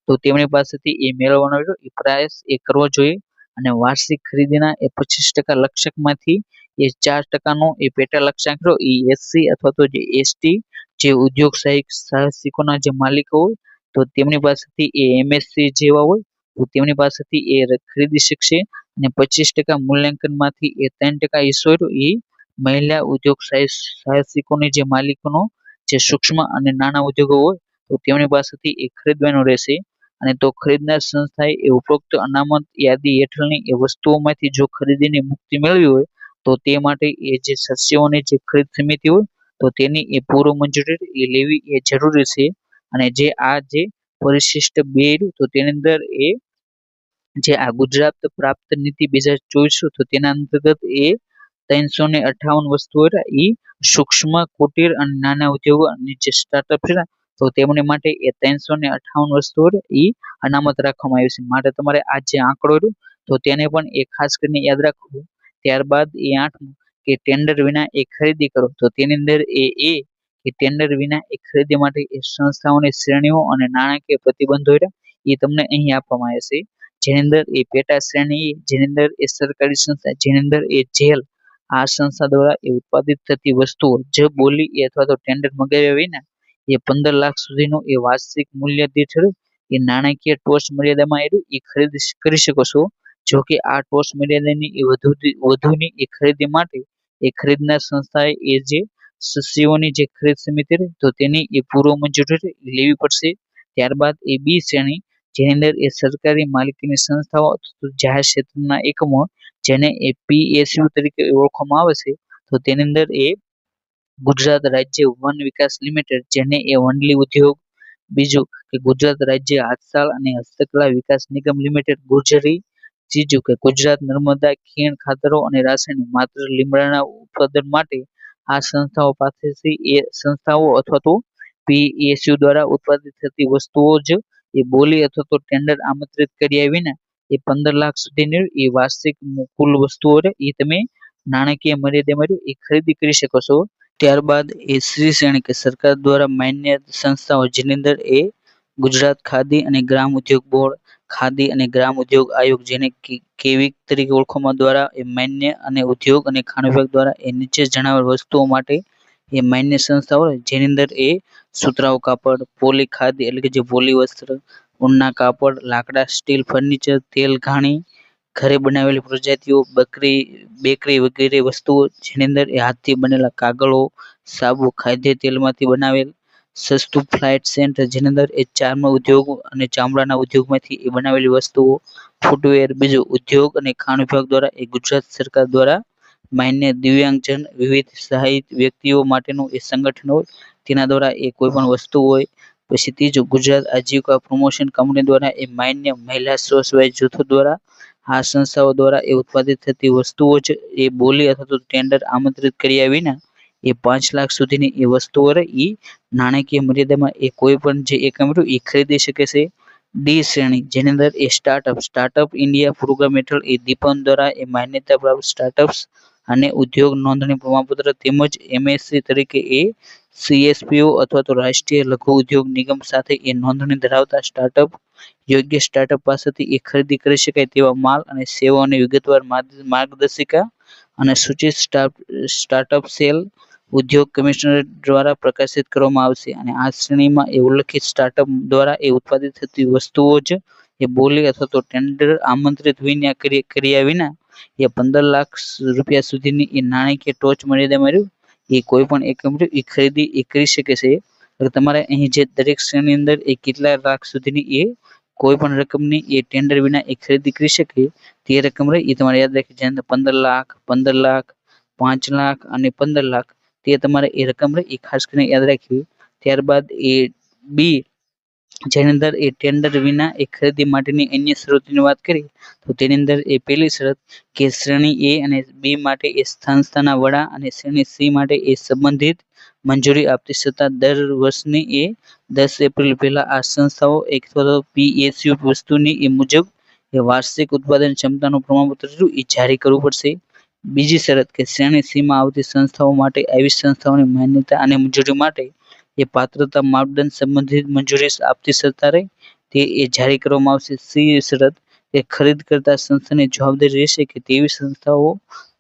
તો તેમની પાસેથી એ મેળવવાનો એ પ્રયાસ એ કરવો જોઈએ, અને વાર્ષિક ખરીદીના એ 25% લક્ષ્યાંકમાંથી એ 4%નો એ પેટા લક્ષ્યાંક એ એસસી અથવા તો જે એસટી જે ઉદ્યોગ સાહસિકોના જે માલિકો હોય તો તેમની પાસેથી એ એમએસસી જેવા હોય તો તેમની પાસેથી એ ખરીદી શકશે, અને 25% મૂલ્યાંકનમાંથી એ 3% હિસ્સો એ મહિલા ઉદ્યોગ સાહસિકોની જે માલિકોનો જે સૂક્ષ્મ અને નાના ઉદ્યોગો હોય તો તેમની પાસેથી એ ખરીદવાનો રહેશે, અને તો ખરીદનાર સંસ્થાએ એ ઉપરોક્ત અનામત યાદી હેઠળની એ વસ્તુઓમાંથી જો ખરીદીની મુક્તિ મેળવી હોય તો તે માટે એ જે સસ્યોની જે ખરીદ સમિતિ હોય તો તેની એ પૂર્વ મંજૂરી એ લેવી એ જરૂરી છે, અને જે આ જે પરિશિષ્ટ 2 તો તેની અંદર એ જે આ ગુજરાત પ્રાપ્ત નીતિ 2024 તો તેના અંતર્ગત એ 358 વસ્તુઓ એ સૂક્ષ્મ કુટીર અને નાના ઉદ્યોગો અને જે સ્ટાર્ટઅપ છે તો તેમની માટે એ 358 વસ્તુઓ એ અનામત રાખવામાં આવી છે, માટે તમારે આ જે આંકડો તો તેને પણ એ ખાસ કરીને યાદ રાખવું. ત્યારબાદ એ 8 કે ટેન્ડર વિના એ ખરીદી કરો તો તેની અંદર એ કે ટેન્ડર વિના એ ખરીદી માટે એ સંસ્થાઓની શ્રેણીઓ અને નાણાકીય પ્રતિબંધો એ તમને અહીં આપવામાં આવે છે, જેની અંદર એ પેટા શ્રેણી જેની અંદર એ સરકારી સંસ્થા જેની અંદર એ જેલ આ સંસ્થા દ્વારા એ ઉત્પાદિત થતી વસ્તુઓ જે બોલી અથવા તો ટેન્ડર મગાવ્યા વિના એ 15 લાખ સુધીનું એ વાર્ષિક મૂલ્ય દીઠ એ નાણાકીય ટોચ મર્યાદામાં એ ખરીદી કરી શકો છો. જો કે આ ટોચ મર્યાદાની એ વધુની એ ખરીદી માટે એ ખરીદનાર સંસ્થાએ એ જે સસ્યોની જે ખરીદ સમિતિ તો તેની એ પૂર્વ મંજૂરી લેવી પડશે. ત્યારબાદ એ બી શ્રેણી જેની અંદર એ સરકારી માલિકીની સંસ્થાઓ જાહેર ક્ષેત્રના એકમો જેને એ પીએસયુ તરીકે ઓળખવામાં આવે છે તો તેની અંદર એ ગુજરાત રાજ્ય વન વિકાસ લિમિટેડ જેને એ વનલી ઉદ્યોગ, બીજું કે ગુજરાત રાજ્ય હાથશાળ અને હસ્તકલા વિકાસ નિગમ લિમિટેડ ગુજરી, ત્રીજું કે ગુજરાત નર્મદા ખીણ ખાતરો અને રાસાયણિક માત્ર લીમડાના ઉત્પાદન માટે આ સંસ્થાઓ પાસેથી એ સંસ્થાઓ અથવા તો પીએસયુ દ્વારા ઉત્પાદિત થતી વસ્તુઓ જ એ બોલી અથવા તો ટેન્ડર આમંત્રિત કર્યા વિના એ 15 લાખ સુધીની એ વાર્ષિક કુલ વસ્તુઓ એ તમે નાણાકીય મર્યાદામાં એ ખરીદી કરી શકો છો. ત્યારબાદ એ શ્રી શ્રેણી કે સરકાર દ્વારા માન્ય સંસ્થાઓ જેની અંદર એ ગુજરાત ખાદી અને ગ્રામ ઉદ્યોગ બોર્ડ, ખાદી અને ગ્રામ ઉદ્યોગ આયોગ જેને કેવિક તરીકે ઓળખવામાં દ્વારા એ માન્ય અને ઉદ્યોગ અને ખાણ વિભાગ દ્વારા એ નીચે જણાવેલ વસ્તુઓ માટે એ માન્ય સંસ્થાઓ જેની અંદર એ સુતરાઉ કાપડ, પોલી ખાદી એટલે કે જે પોલી વસ્ત્ર, ઊનના કાપડ, લાકડા, સ્ટીલ, ફર્નિચર, તેલ ઘાણી, ઘરે બનાવેલી પ્રજાતિઓ, બેકરી વગેરે વસ્તુઓ જેની અંદર એ હાથથી બનેલા કાગળો, સાબુ, ખાદ્ય તેલમાંથી બનાવેલ, સસ્તું ફ્લાઇટ સેન્ટ જેની અંદર એ ચામડા ઉદ્યોગ અને ચામડાના ઉદ્યોગમાંથી એ બનાવેલી વસ્તુઓ, ફૂટવેર, બીજું ઉદ્યોગ અને ખાણ વિભાગ દ્વારા એ ગુજરાત સરકાર દ્વારા માન્ય દિવ્યાંગજન વિવિધ સહાયિત વ્યક્તિઓ માટેનું એ સંગઠન હોય તેના દ્વારા એ કોઈ પણ વસ્તુ હોય. પછી ત્રીજું ગુજરાત આજીવિકા પ્રમોશન કંપની દ્વારા એ માન્ય મહિલા સ્વસહાય જૂથો દ્વારા આ સંસ્થાઓ દ્વારા એ ઉત્પાદિત થતી વસ્તુઓ જ એ બોલી અથવા તો ટેન્ડર આમંત્રિત કર્યા વિના એ 5 લાખ સુધીની એ વસ્તુઓ એ નાણાકીય મર્યાદામાં એ કોઈ પણ જે એકમ રહ્યું એ ખરીદી શકે છે. ડી શ્રેણી જેની અંદર એ સ્ટાર્ટઅપ ઇન્ડિયા પ્રોગ્રામ હેઠળ એ દીપન દ્વારા એ માન્યતા પ્રાપ્ત સ્ટાર્ટઅપ્સ અને ઉદ્યોગ નોંધણી પ્રમાણપત્ર તેમજ એમએસસી તરીકે એ સીએસપીઓ અથવા તો રાષ્ટ્રીય લઘુ ઉદ્યોગ નિગમ સાથે એ નોંધણી ધરાવતા સ્ટાર્ટઅપ યોગ્ય સ્ટાર્ટઅપ પાસેથી એ ખરીદી કરી શકાય તેવા માલ અને સેવાઓની વિગતવાર માર્ગદર્શિકા અને સૂચિત સ્ટાર્ટઅપ સેલ ઉદ્યોગ કમિશનરેટ દ્વારા પ્રકાશિત કરવામાં આવશે અને આ શ્રેણીમાં એ ઉલ્લેખિત સ્ટાર્ટઅપ દ્વારા એ ઉત્પાદિત થતી વસ્તુઓ જ એ બોલી અથવા તો ટેન્ડર આમંત્રિત કર્યા વિના એ 15 લાખ રૂપિયા સુધીની એ નાણાકીય ટોચ મર્યાદામાં રહ્યું એ કોઈ પણ એકમ એ ખરીદી એ કરી શકે છે. તમારે અહીં જે દરેક શ્રેણી અંદર એ કેટલા લાખ સુધીની એ કોઈ પણ રકમની એ ટેન્ડર વિના એ ખરીદી કરી શકે તે રકમ રહી એ તમારે યાદ રાખી જેને 15 લાખ 15 લાખ 5 લાખ અને 15 લાખ તે તમારે એ રકમ રહી એ ખાસ કરીને યાદ રાખવી. ત્યારબાદ એ બી જેની અંદર એ ટેન્ડર વિના એ ખરીદી માટેની અન્ય શરતોની વાત કરીએ તો તેની અંદર એ પહેલી શરત કે શ્રેણી એ અને બી માટે એ સંસ્થાના વડા અને શ્રેણી સી માટે એ સંબંધિત મંજૂરી આપતી સત્તા દર વર્ષની એ 10 એપ્રિલ પહેલા આ સંસ્થાઓ એક પીએસયુ વસ્તુની એ મુજબ એ વાર્ષિક ઉત્પાદન ક્ષમતાનું પ્રમાણપત્ર એ જારી કરવું પડશે. બીજી શરત કે શ્રેણી સીમાં આવતી સંસ્થાઓ માટે આવી સંસ્થાઓની માન્યતા અને મંજૂરી માટે એ પાત્રતા માપદંડ સંબંધિત મંજૂરી આપતી સત્તા તે એ જારી કરવામાં આવશે. સી શરત એ ખરીદ કરતા સંસ્થાની જવાબદારી રહેશે કે તેવી સંસ્થાઓ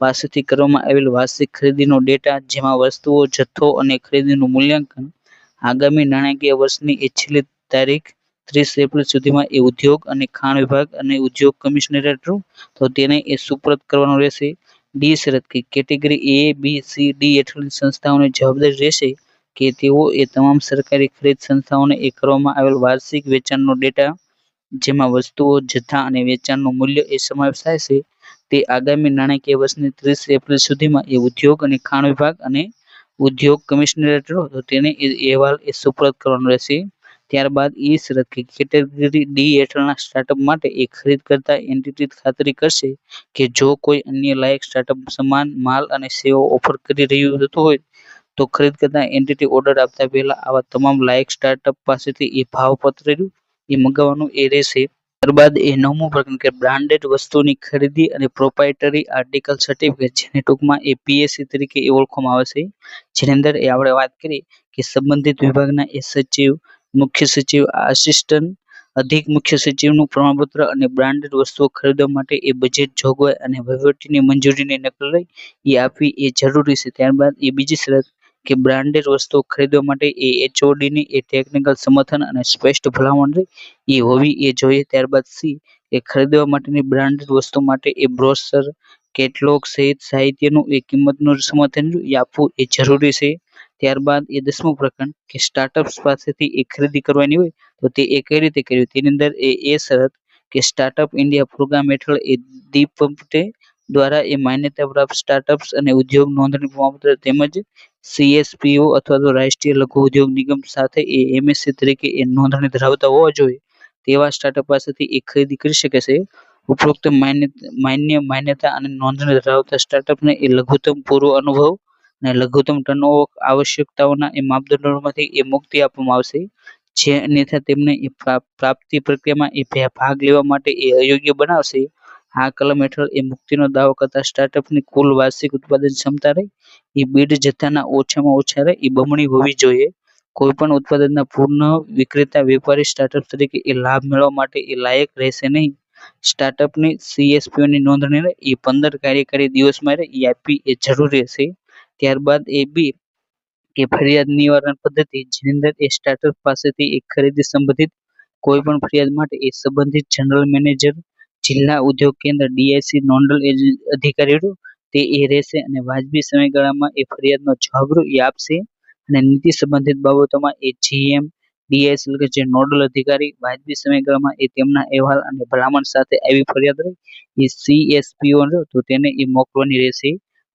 પાસેથી કરવામાં આવેલ વાર્ષિક ખરીદીનો ડેટા જેમાં વસ્તુઓ જથ્થો અને ખરીદીનું મૂલ્યાંકન આગામી નાણાકીય વર્ષની એ છેલ્લી તારીખ 30 એપ્રિલ સુધીમાં એ ઉદ્યોગ અને ખાણ વિભાગ અને ઉદ્યોગ કમિશનરેટ તો તેને એ સુપરત કરવાનું રહેશે. ડી શરત કે કેટેગરી એ બી સી ડી હેઠળની સંસ્થાઓની જવાબદારી રહેશે કે તેઓ એ તમામ સરકારી ખરીદ સંસ્થાઓને એ કરવામાં આવેલ વાર્ષિક વેચાણનો ડેટા જેમાં વસ્તુઓ જથ્થા અને વેચાણનું મૂલ્ય એ સમાવેશ થાય છે તે આગામી નાણાકીય વર્ષની 30 એપ્રિલ સુધીમાં એ ઉદ્યોગ અને ખાણ વિભાગ અને ઉદ્યોગ કમિશનરેટ તો તેને અહેવાલ એ સુપરત કરવાનો રહેશે. ત્યારબાદ એ શરત કે કેટેગરી ડી હેઠળના સ્ટાર્ટઅપ માટે એ ખરીદ કરતા એન્ટિટી ખાતરી કરશે કે જો કોઈ અન્ય લાયક સ્ટાર્ટઅપ સમાન માલ અને સેવાઓ ઓફર કરી રહ્યું હોય તો ખરીદ કરતા એન્ટિટી ઓર્ડર આપતા પહેલા આવા તમામ લાયક સ્ટાર્ટઅપ પાસેથી એ ભાવપત્ર એ મંગાવવાનું એ રહેશે. ત્યારબાદ એ 9મું પ્રકરણ કે બ્રાન્ડેડ વસ્તુની ખરીદી અને પ્રોપ્રાઇટરી આર્ટિકલ સર્ટિફિકેટ જેને ટૂંકમાં એ પીએસસી તરીકે એ ઓળખવામાં આવે છે. જેની અંદર એ આપણે વાત કરીએ કે સંબંધિત વિભાગના એ સચિવ મુખ્ય સચિવ આસિસ્ટન્ટ અધિક મુખ્ય સચિવનું પ્રમાણપત્ર અને બ્રાન્ડેડ વસ્તુઓ ખરીદવા માટે એ બજેટ જોગવાઈ અને વહીવટની મંજૂરીની નકલ એ આપવી એ જરૂરી છે. ત્યારબાદ એ બીજી શરત કે બ્રાન્ડેડ વસ્તુઓ ખરીદવા માટે એ એચઓડીની એ ટેકનિકલ સમર્થન અને સ્પષ્ટ ભલામણ એ હોવી એ જોઈએ. ત્યારબાદ સી એ ખરીદવા માટેની બ્રાન્ડેડ વસ્તુ માટે એ બ્રોશર કેટલોગ સહિત સાહિત્યનું એ કિંમતનું સમર્થન એ આપવું એ જરૂરી છે. ત્યારબાદ એ 10મું પ્રકરણ કે સ્ટાર્ટઅપ્સ પાસેથી એ ખરીદી કરવાની હોય તો તે એ કઈ રીતે કરવી તેની અંદર એ શરત કે સ્ટાર્ટઅપ ઇન્ડિયા પ્રોગ્રામ હેઠળ એ દીપપટે દ્વારા એ માન્યતા પ્રાપ્ત સ્ટાર્ટઅપ્સ અને ઉદ્યોગ નોંધણી પ્રમાણપત્ર તેમજ સીએસપીઓ અથવા તો રાષ્ટ્રીય લઘુ ઉદ્યોગ નિગમ સાથે એ એમએસસી તરીકે એ નોંધણી ધરાવતા હોવા જોઈએ તેવા સ્ટાર્ટઅપ પાસેથી એ ખરીદી કરી શકે છે. ઉપરોક્ત માન્યતા અને નોંધણી ધરાવતા સ્ટાર્ટઅપને એ લઘુત્તમ પૂર્વ અનુભવ અને લઘુત્તમ ટર્નઓવર આવશ્યકતાઓના એ માપદંડોમાંથી એ મુક્તિ આપવામાં આવશે જે અન્યથા તેમને એ પ્રાપ્તિ પ્રક્રિયામાં એ ભાગ લેવા માટે એ અયોગ્ય બનાવશે. આ કલમ હેઠળ એ મુક્તિનો દાવો કરતા સ્ટાર્ટઅપની કુલ વાર્ષિક ઉત્પાદન ક્ષમતા એ બીડ જથ્થાના ઓછામાં ઓછા એ બમણી હોવી જોઈએ. કોઈપણ ઉત્પાદનના પૂર્ણ વિક્રેતા વેપારી સ્ટાર્ટઅપ તરીકે એ લાભ મેળવવા માટે એ લાયક રહેશે નહીં. સ્ટાર્ટઅપની સીએસપીઓની નોંધણી એ 15 કાર્યકારી દિવસમાં એ આપવી એ જરૂરી હશે. ત્યારબાદ એ બી કે ફરિયાદ નિવારણ પદ્ધતિ જેની અંદર એ સ્ટાર્ટઅપ પાસેથી એ ખરીદી સંબંધિત કોઈ પણ ફરિયાદ માટે એ સંબંધિત જનરલ મેનેજર જિલ્લા ઉદ્યોગ કેન્દ્ર ડીઆઈસી નોડલ અધિકારીઓ તે એ રહેશે અને વાજબી સમયગાળામાં એ ફરિયાદનો જવાબ એ આપશે અને નીતિ સંબંધિત બાબતોમાં એ જીએમ ડીઆઈસી એટલે કે જે નોડલ અધિકારી વાજબી સમયગાળામાં એ તેમના અહેવાલ અને ભલામણ સાથે આવી ફરિયાદ એ સીએસપીઓ તો તેને એ મોકલવાની રહેશે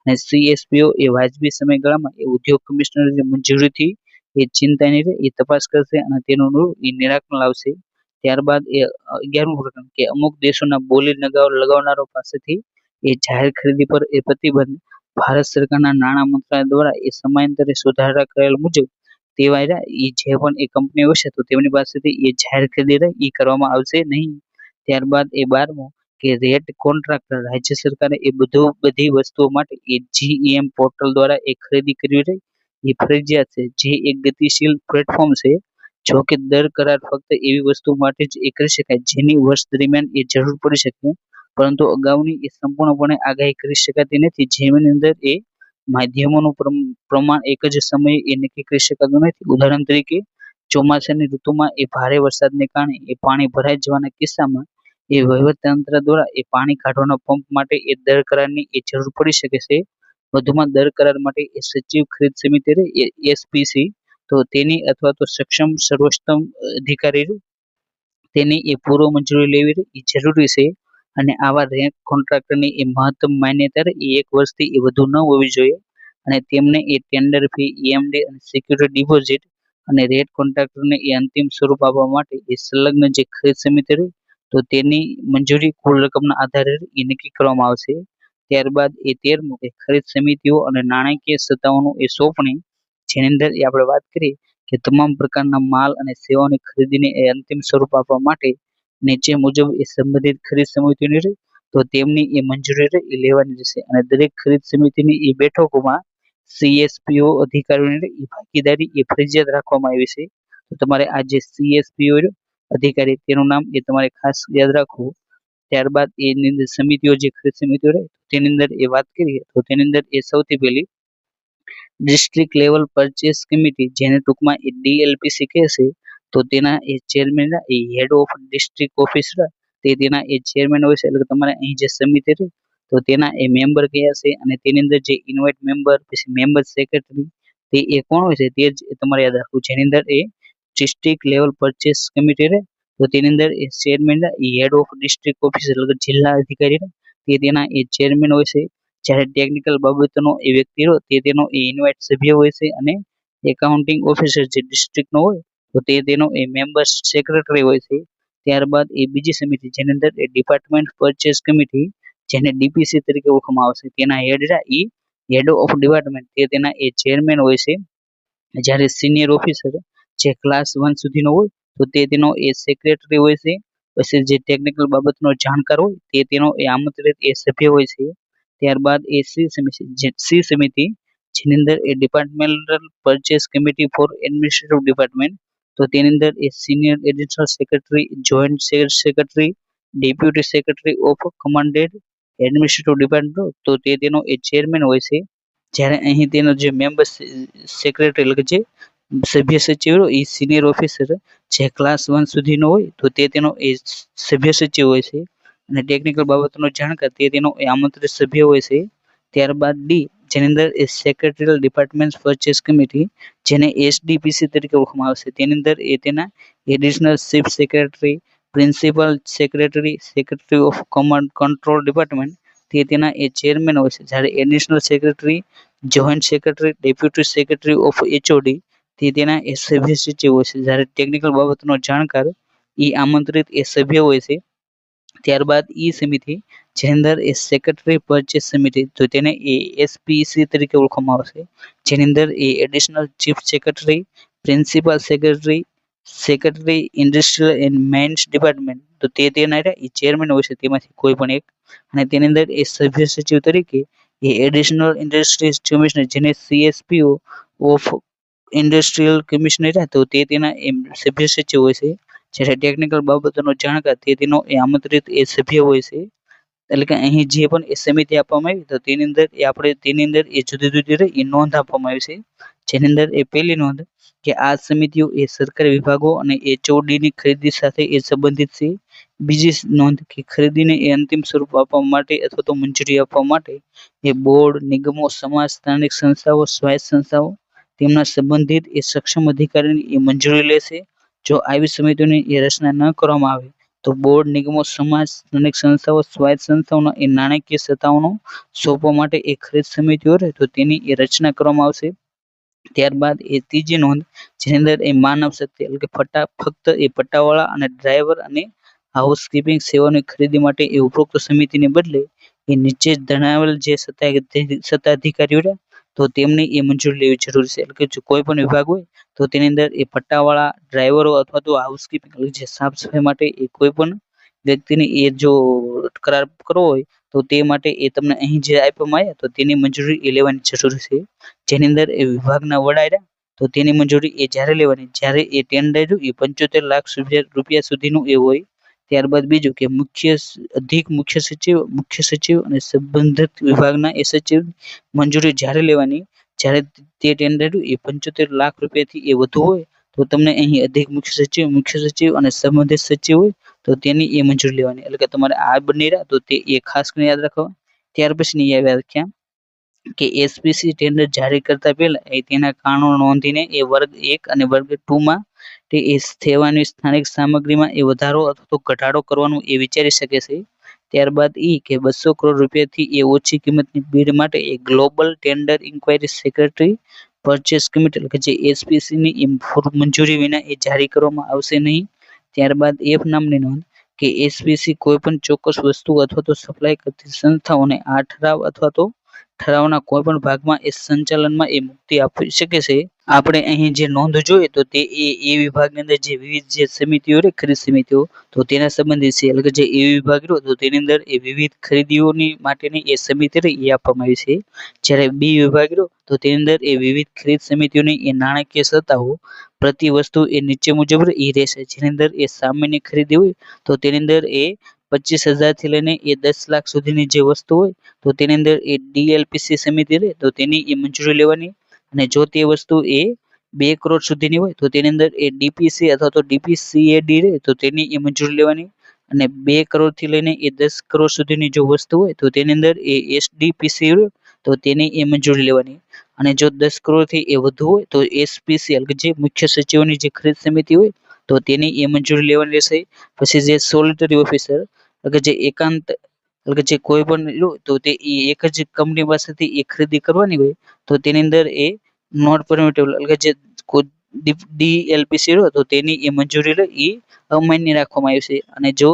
અને સીએસપીઓ એ વાજબી સમયગાળામાં એ ઉદ્યોગ કમિશનરની મંજૂરીથી એ ચિંતાની એ તપાસ કરશે અને તેનું એ નિરાકરણ લાવશે. ત્યારબાદ એ 11મું પ્રકરણ કે અમુક દેશોના બોલી લગાવનારો પાસેથી એ જાહેર ખરીદી પર એ પ્રતિબંધ ભારત સરકારના નાણાં મંત્રાલય દ્વારા એ સમયાંતરે સુધારા કરેલ મુજબ તેવા એ જે પણ એ કંપનીઓ છે તો તેમની પાસેથી એ જાહેર ખરીદી એ કરવામાં આવશે નહીં. ત્યારબાદ એ 12મું કે રેટ કોન્ટ્રાક્ટર રાજ્ય સરકારે એ બધી વસ્તુઓ માટે એ GEM પોર્ટલ દ્વારા એ ખરીદી કરવી રહી એ ફરજિયાત છે, જે એક ગતિશીલ પ્લેટફોર્મ છે. જો કે દર કરાર ફક્ત એવી વસ્તુ માટે જ એ કરી શકાય જેની વર્ષ દરમિયાન એ જરૂર પડી શકે, પરંતુ અગાઉની એ સંપૂર્ણપણે આગાહી કરી શકાતી નથી, જેની અંદર એ માધ્યમોનું પ્રમાણ એક જ સમયે એ નક્કી કરી શકાતું નથી. ઉદાહરણ તરીકે ચોમાસાની ઋતુમાં એ ભારે વરસાદને કારણે એ પાણી ભરાઈ જવાના કિસ્સામાં એ વહીવટતંત્ર દ્વારા એ પાણી કાઢવાના પંપ માટે એ દર કરારની એ જરૂર પડી શકે છે. વધુમાં દર કરાર માટે એ સચિવ ખરીદ સમિતિ SPC તો તેની અથવા તો સક્ષમ સર્વોચ્ચતમ અધિકારી તેની એ પૂર્વ મંજૂરી લેવી એ જરૂરી છે. અને આવા રેટ કોન્ટ્રાક્ટરની એ મહત્તમ માન્યતા એ 1 વર્ષથી એ વધુ ન હોવી જોઈએ અને તેમને એ ટેન્ડર ફી, EMD અને સિક્યુરિટી ડિપોઝિટ અને રેટ કોન્ટ્રાક્ટરને એ અંતિમ સ્વરૂપ આપવા માટે એ સંલગ્ન જે ખરીદ સમિતિ રહી તો તેની મંજૂરી કુલ રકમના આધારે એ નક્કી કરવામાં આવશે. ત્યારબાદ એ 13મું કે ખરીદ સમિતિઓ અને નાણાકીય સત્તાઓનું એ સોંપણી, જેની અંદર એ આપણે વાત કરીએ કે તમામ પ્રકારના માલ અને સેવાઓની ખરીદીને એ અંતિમ સ્વરૂપ આપવા માટે નીચે મુજબ એ સંબંધિત ખરીદ સમિતિઓની રહી તો તેમની એ મંજૂરી એ લેવાની રહેશે અને દરેક ખરીદ સમિતિની એ બેઠકોમાં CSPO અધિકારીઓની એ ભાગીદારી એ ફરજિયાત રાખવામાં આવી છે. તો તમારે આ જે CSPO અધિકારી તેનું નામ એ તમારે ખાસ યાદ રાખવું. ત્યારબાદ એની અંદર સમિતિઓ જે ખરીદ સમિતિઓ રહે તેની અંદર એ વાત કરીએ તો તેની અંદર એ સૌથી પહેલી ડિસ્ટ્રિક્ટ લેવલ પરચેસ કમિટી, જેને ટૂંકમાં એ DLPC કહેશે, તો તેના એ ચેરમેન એ હેડ ઓફ ડિસ્ટ્રિક્ટ ઓફિસ તે તેના એ ચેરમેન હોય છે. એટલે તમારે અહીં જે સમિતિ રહી તો તેના એ મેમ્બર કયા છે અને તેની અંદર જે ઇન્વાઇટ મેમ્બર, પછી મેમ્બર સેક્રેટરી તે એ કોણ હોય છે તે જ તમારે યાદ રાખવું. જેની અંદર એ ડિસ્ટ્રિક્ટ લેવલ પરચેસ કમિટી રહે તો તેની અંદર એ chairman head of district office એટલે જિલ્લા અધિકારી તે તેના એ ચેરમેન હોય છે. જ્યારે ટેકનિકલ બાબતોનો એ વ્યક્તિ તે તેનો એ ઇન્વાઇટ સભ્ય હોય છે અને એકાઉન્ટિંગ ઓફિસર જે ડિસ્ટ્રિક્ટનો હોય તો તે તેનો એ મેમ્બર સેક્રેટરી હોય છે. ત્યારબાદ એ બીજી સમિતિ જેની અંદર એ ડિપાર્ટમેન્ટ પરચેસ કમિટી, જેને DPC તરીકે ઓળખવામાં આવશે, તેના હેડ ઓફ ડિપાર્ટમેન્ટ તે તેના એ ચેરમેન હોય છે. જ્યારે સિનિયર ઓફિસર જે ક્લાસ 1 સુધીનો હોય તો તે તેનો એ સેક્રેટરી હોય છે. પછી જે ટેકનિકલ બાબતનો જાણકાર હોય તે તેનો એ આમંત્રિત એ સભ્ય હોય છે. ત્યારબાદ એ સી સમિતિ જેની અંદર એ departmental purchase committee for administrative department તો તેની અંદર એ senior additional secretary, joint secretary, deputy secretary of commanded administrative department તો તે તેનો એ ચેરમેન હોય છે. જ્યારે અહીં તેનો જે મેમ્બર સેક્રેટરી એટલે કે જે સભ્ય સચિવ એ સિનિયર ઓફિસર જે ક્લાસ 1 સુધીનો હોય તો તે તેનો એ સભ્ય સચિવ હોય છે અને ટેકનિકલ બાબતોનો જાણકાર તે તેનો એ આમંત્રિત સભ્ય હોય છે. ત્યારબાદ ડી જેની અંદર એ સેક્રેટરીયલ ડિપાર્ટમેન્ટ પરચેસ કમિટી, જેને SDPC તરીકે ઓળખવામાં આવશે, તેની અંદર એ તેના additional chief secretary, principal secretary, secretary of command control department તે તેના એ ચેરમેન હોય છે. જ્યારે additional secretary, joint secretary, deputy secretary of HOD તે તેના એ સભ્ય સચિવ હોય છે. જ્યારે ટેકનિકલ બાબતનો જાણકાર એ આમંત્રિત એ સભ્ય હોય છે. ત્યારબાદ સમિતિ જેની અંદર એ સેક્રેટરી પરચેસ સમિતિ તો તેને SPC તરીકે ઓળખવામાં આવશે, જેની અંદર એ additional chief secretary, principal secretary, secretary industrial and mines department તો તે તેના એ ચેરમેન હોય છે તેમાંથી કોઈ પણ એક. અને તેની અંદર એ સભ્ય સચિવ તરીકે એ એડિશનલ ઇન્ડસ્ટ્રીઝ કમિશનર જેને CSPO ઓફ ઇન્ડસ્ટ્રીયલ કમિશનર તો તે તેના સભ્ય સચિવ હોય છે. જ્યારે ટેકનિકલ બાબતોનો જાણકાર તે તેનો એ આમંત્રિત એ સભ્ય હોય છે. એટલે કે અહીં જે પણ એ સમિતિ આપવામાં આવી તો તેની અંદર એ જુદી જુદી એ નોંધ આપવામાં આવી છે. જેની અંદર એ પહેલી નોંધ કે આ સમિતિઓ એ સરકારી વિભાગો અને HOD ની ખરીદી સાથે એ સંબંધિત છે. બીજી નોંધ કે ખરીદીને એ અંતિમ સ્વરૂપ આપવા માટે અથવા તો મંજૂરી આપવા માટે એ બોર્ડ, નિગમો, સમાજ, સ્થાનિક સંસ્થાઓ, સ્વાયત્ત સંસ્થાઓ તેમના સંબંધિત એ સક્ષમ અધિકારીની એ મંજૂરી લેશે. જો આવી સમિતિઓની એ રચના ન કરવામાં આવે તો બોર્ડ, નિગમો, સમાજ, સ્થાનિક સંસ્થાઓ, સ્વાયત્ત સંસ્થાઓના એ નાણાકીય સત્તાઓનો સોંપવા માટે એ ખરીદ સમિતિઓ રહે તો તેની એ રચના કરવામાં આવશે. ત્યારબાદ એ ત્રીજી નોંધ જેની અંદર એ માનવ શક્તિ એટલે કે ફક્ત એ પટ્ટાવાળા અને ડ્રાઈવર અને હાઉસકીપિંગ સેવાની ખરીદી માટે એ ઉપરોક્ત સમિતિને બદલે એ નીચે જણાવેલ જે સત્તાધિકારીઓ રહ્યા તો તેમની એ મંજૂરી લેવી જરૂરી છે. એટલે કે જો કોઈ પણ વિભાગ હોય તો તેની અંદર એ પટ્ટાવાળા ડ્રાઈવરો અથવા તો હાઉસકીપિંગ એટલે જે સાફ સફાઈ માટે એ કોઈ પણ વ્યક્તિને એ જો કરાર કરવો હોય તો તે માટે એ તમને અહીં જે આપવામાં આવ્યા તો તેની મંજૂરી એ લેવાની જરૂર છે. જેની અંદર એ વિભાગના વડા રહ્યા તો તેની મંજૂરી એ જ્યારે લેવાની જ્યારે એ ટેન્ડર એ 75 લાખ રૂપિયા સુધીનું એ હોય. ત્યારબાદ બીજું કે મુખ્ય સચિવ અને સંબંધિત વિભાગના એ સચિવ મંજૂરી જ્યારે લેવાની જ્યારે તે ટેન્ડર એ 75 લાખ રૂપિયાથી એ વધુ હોય તો તમને અહીં અધિક મુખ્ય સચિવ અને સંબંધિત સચિવ હોય તો તેની એ મંજૂરી લેવાની. એટલે કે તમારે આ બંને રહ્યા તો તે એ ખાસ કરીને યાદ રાખવા. ત્યાર પછીની એ વ્યાખ્યા કે એસપીસી ટેન્ડર જારી કરતા પહેલા એ તેના કારણો નોંધીને એ વર્ગ 1 અને વર્ગ 2 માં તે એ સેવાની સ્થાનિક સામગ્રીમાં એ વધારો અથવા તો ઘટાડો કરવાનું એ વિચારી શકે છે. ત્યારબાદ કે 200 કરોડ રૂપિયાથી એ ઓછી કિંમતની બીડ માટે એ global tender inquiry secretary purchase committee એટલે કે જે એસપીસીની મંજૂરી વિના એ જારી કરવામાં આવશે નહીં. ત્યારબાદ એફ નામની નોંધ કે એસપીસી કોઈ પણ ચોક્કસ વસ્તુ અથવા તો સપ્લાય કરતી સંસ્થાઓને આ ઠરાવ અથવા તો ઠરાવના કોઈ પણ ભાગમાં એ સંચાલનમાં એ મુક્તિ આપી શકે છે. આપણે અહીં જે નોંધ જોઈએ તો તે એ વિભાગની અંદર જે વિવિધ જે સમિતિઓ રહે ખરીદ સમિતિઓ તો તેના સંબંધિત છે. એટલે કે જે એ વિભાગ રહ્યો તો તેની અંદર એ વિવિધ ખરીદીઓની માટેની એ સમિતિ રહી એ આપવામાં આવી છે. જ્યારે બી વિભાગ રહ્યો તો તેની અંદર એ વિવિધ ખરીદ સમિતિઓની એ નાણાકીય સત્તાઓ પ્રતિ વસ્તુ એ નીચે મુજબ એ રહેશે. જેની અંદર એ સામાન્ય ખરીદી હોય તો તેની અંદર એ 25,000 થી લઈને એ 10 લાખ સુધીની જે વસ્તુ હોય તો તેની અંદર એ ડીએલપીસી સમિતિ રહે તો તેની એ મંજૂરી લેવાની. અને જો તે વસ્તુ એ 2 કરોડ સુધીની હોય તો તેની અંદર એ ડીપીસી અથવા તો ડીપીસીએડી રહે તો તેની એ મંજૂરી લેવાની. અને 2 કરોડથી લઈને એ 10 કરોડ સુધીની જો વસ્તુ હોય તો તેની અંદર એ એસડીપીસી તો તેની એ મંજૂરી લેવાની. અને જો 10 કરોડથી એ વધુ હોય તો એસપીસી એટલે કે જે મુખ્ય સચિવોની જે ખરીદ સમિતિ હોય તો તેની એ મંજૂરી લેવાની રહેશે. પછી જે સોલિટરી ઓફિસર એટલે કે જે એકાંત એટલે કે જે કોઈ પણ તો તે એક જ કંપની પાસેથી એ ખરીદી કરવાની હોય તો તેની અંદર એ નોટ પરમિટેબલ એટલે કે જે ડીએલપીસી તો તેની એ મંજૂરી એ અમાન્ય રાખવામાં આવી છે. અને જો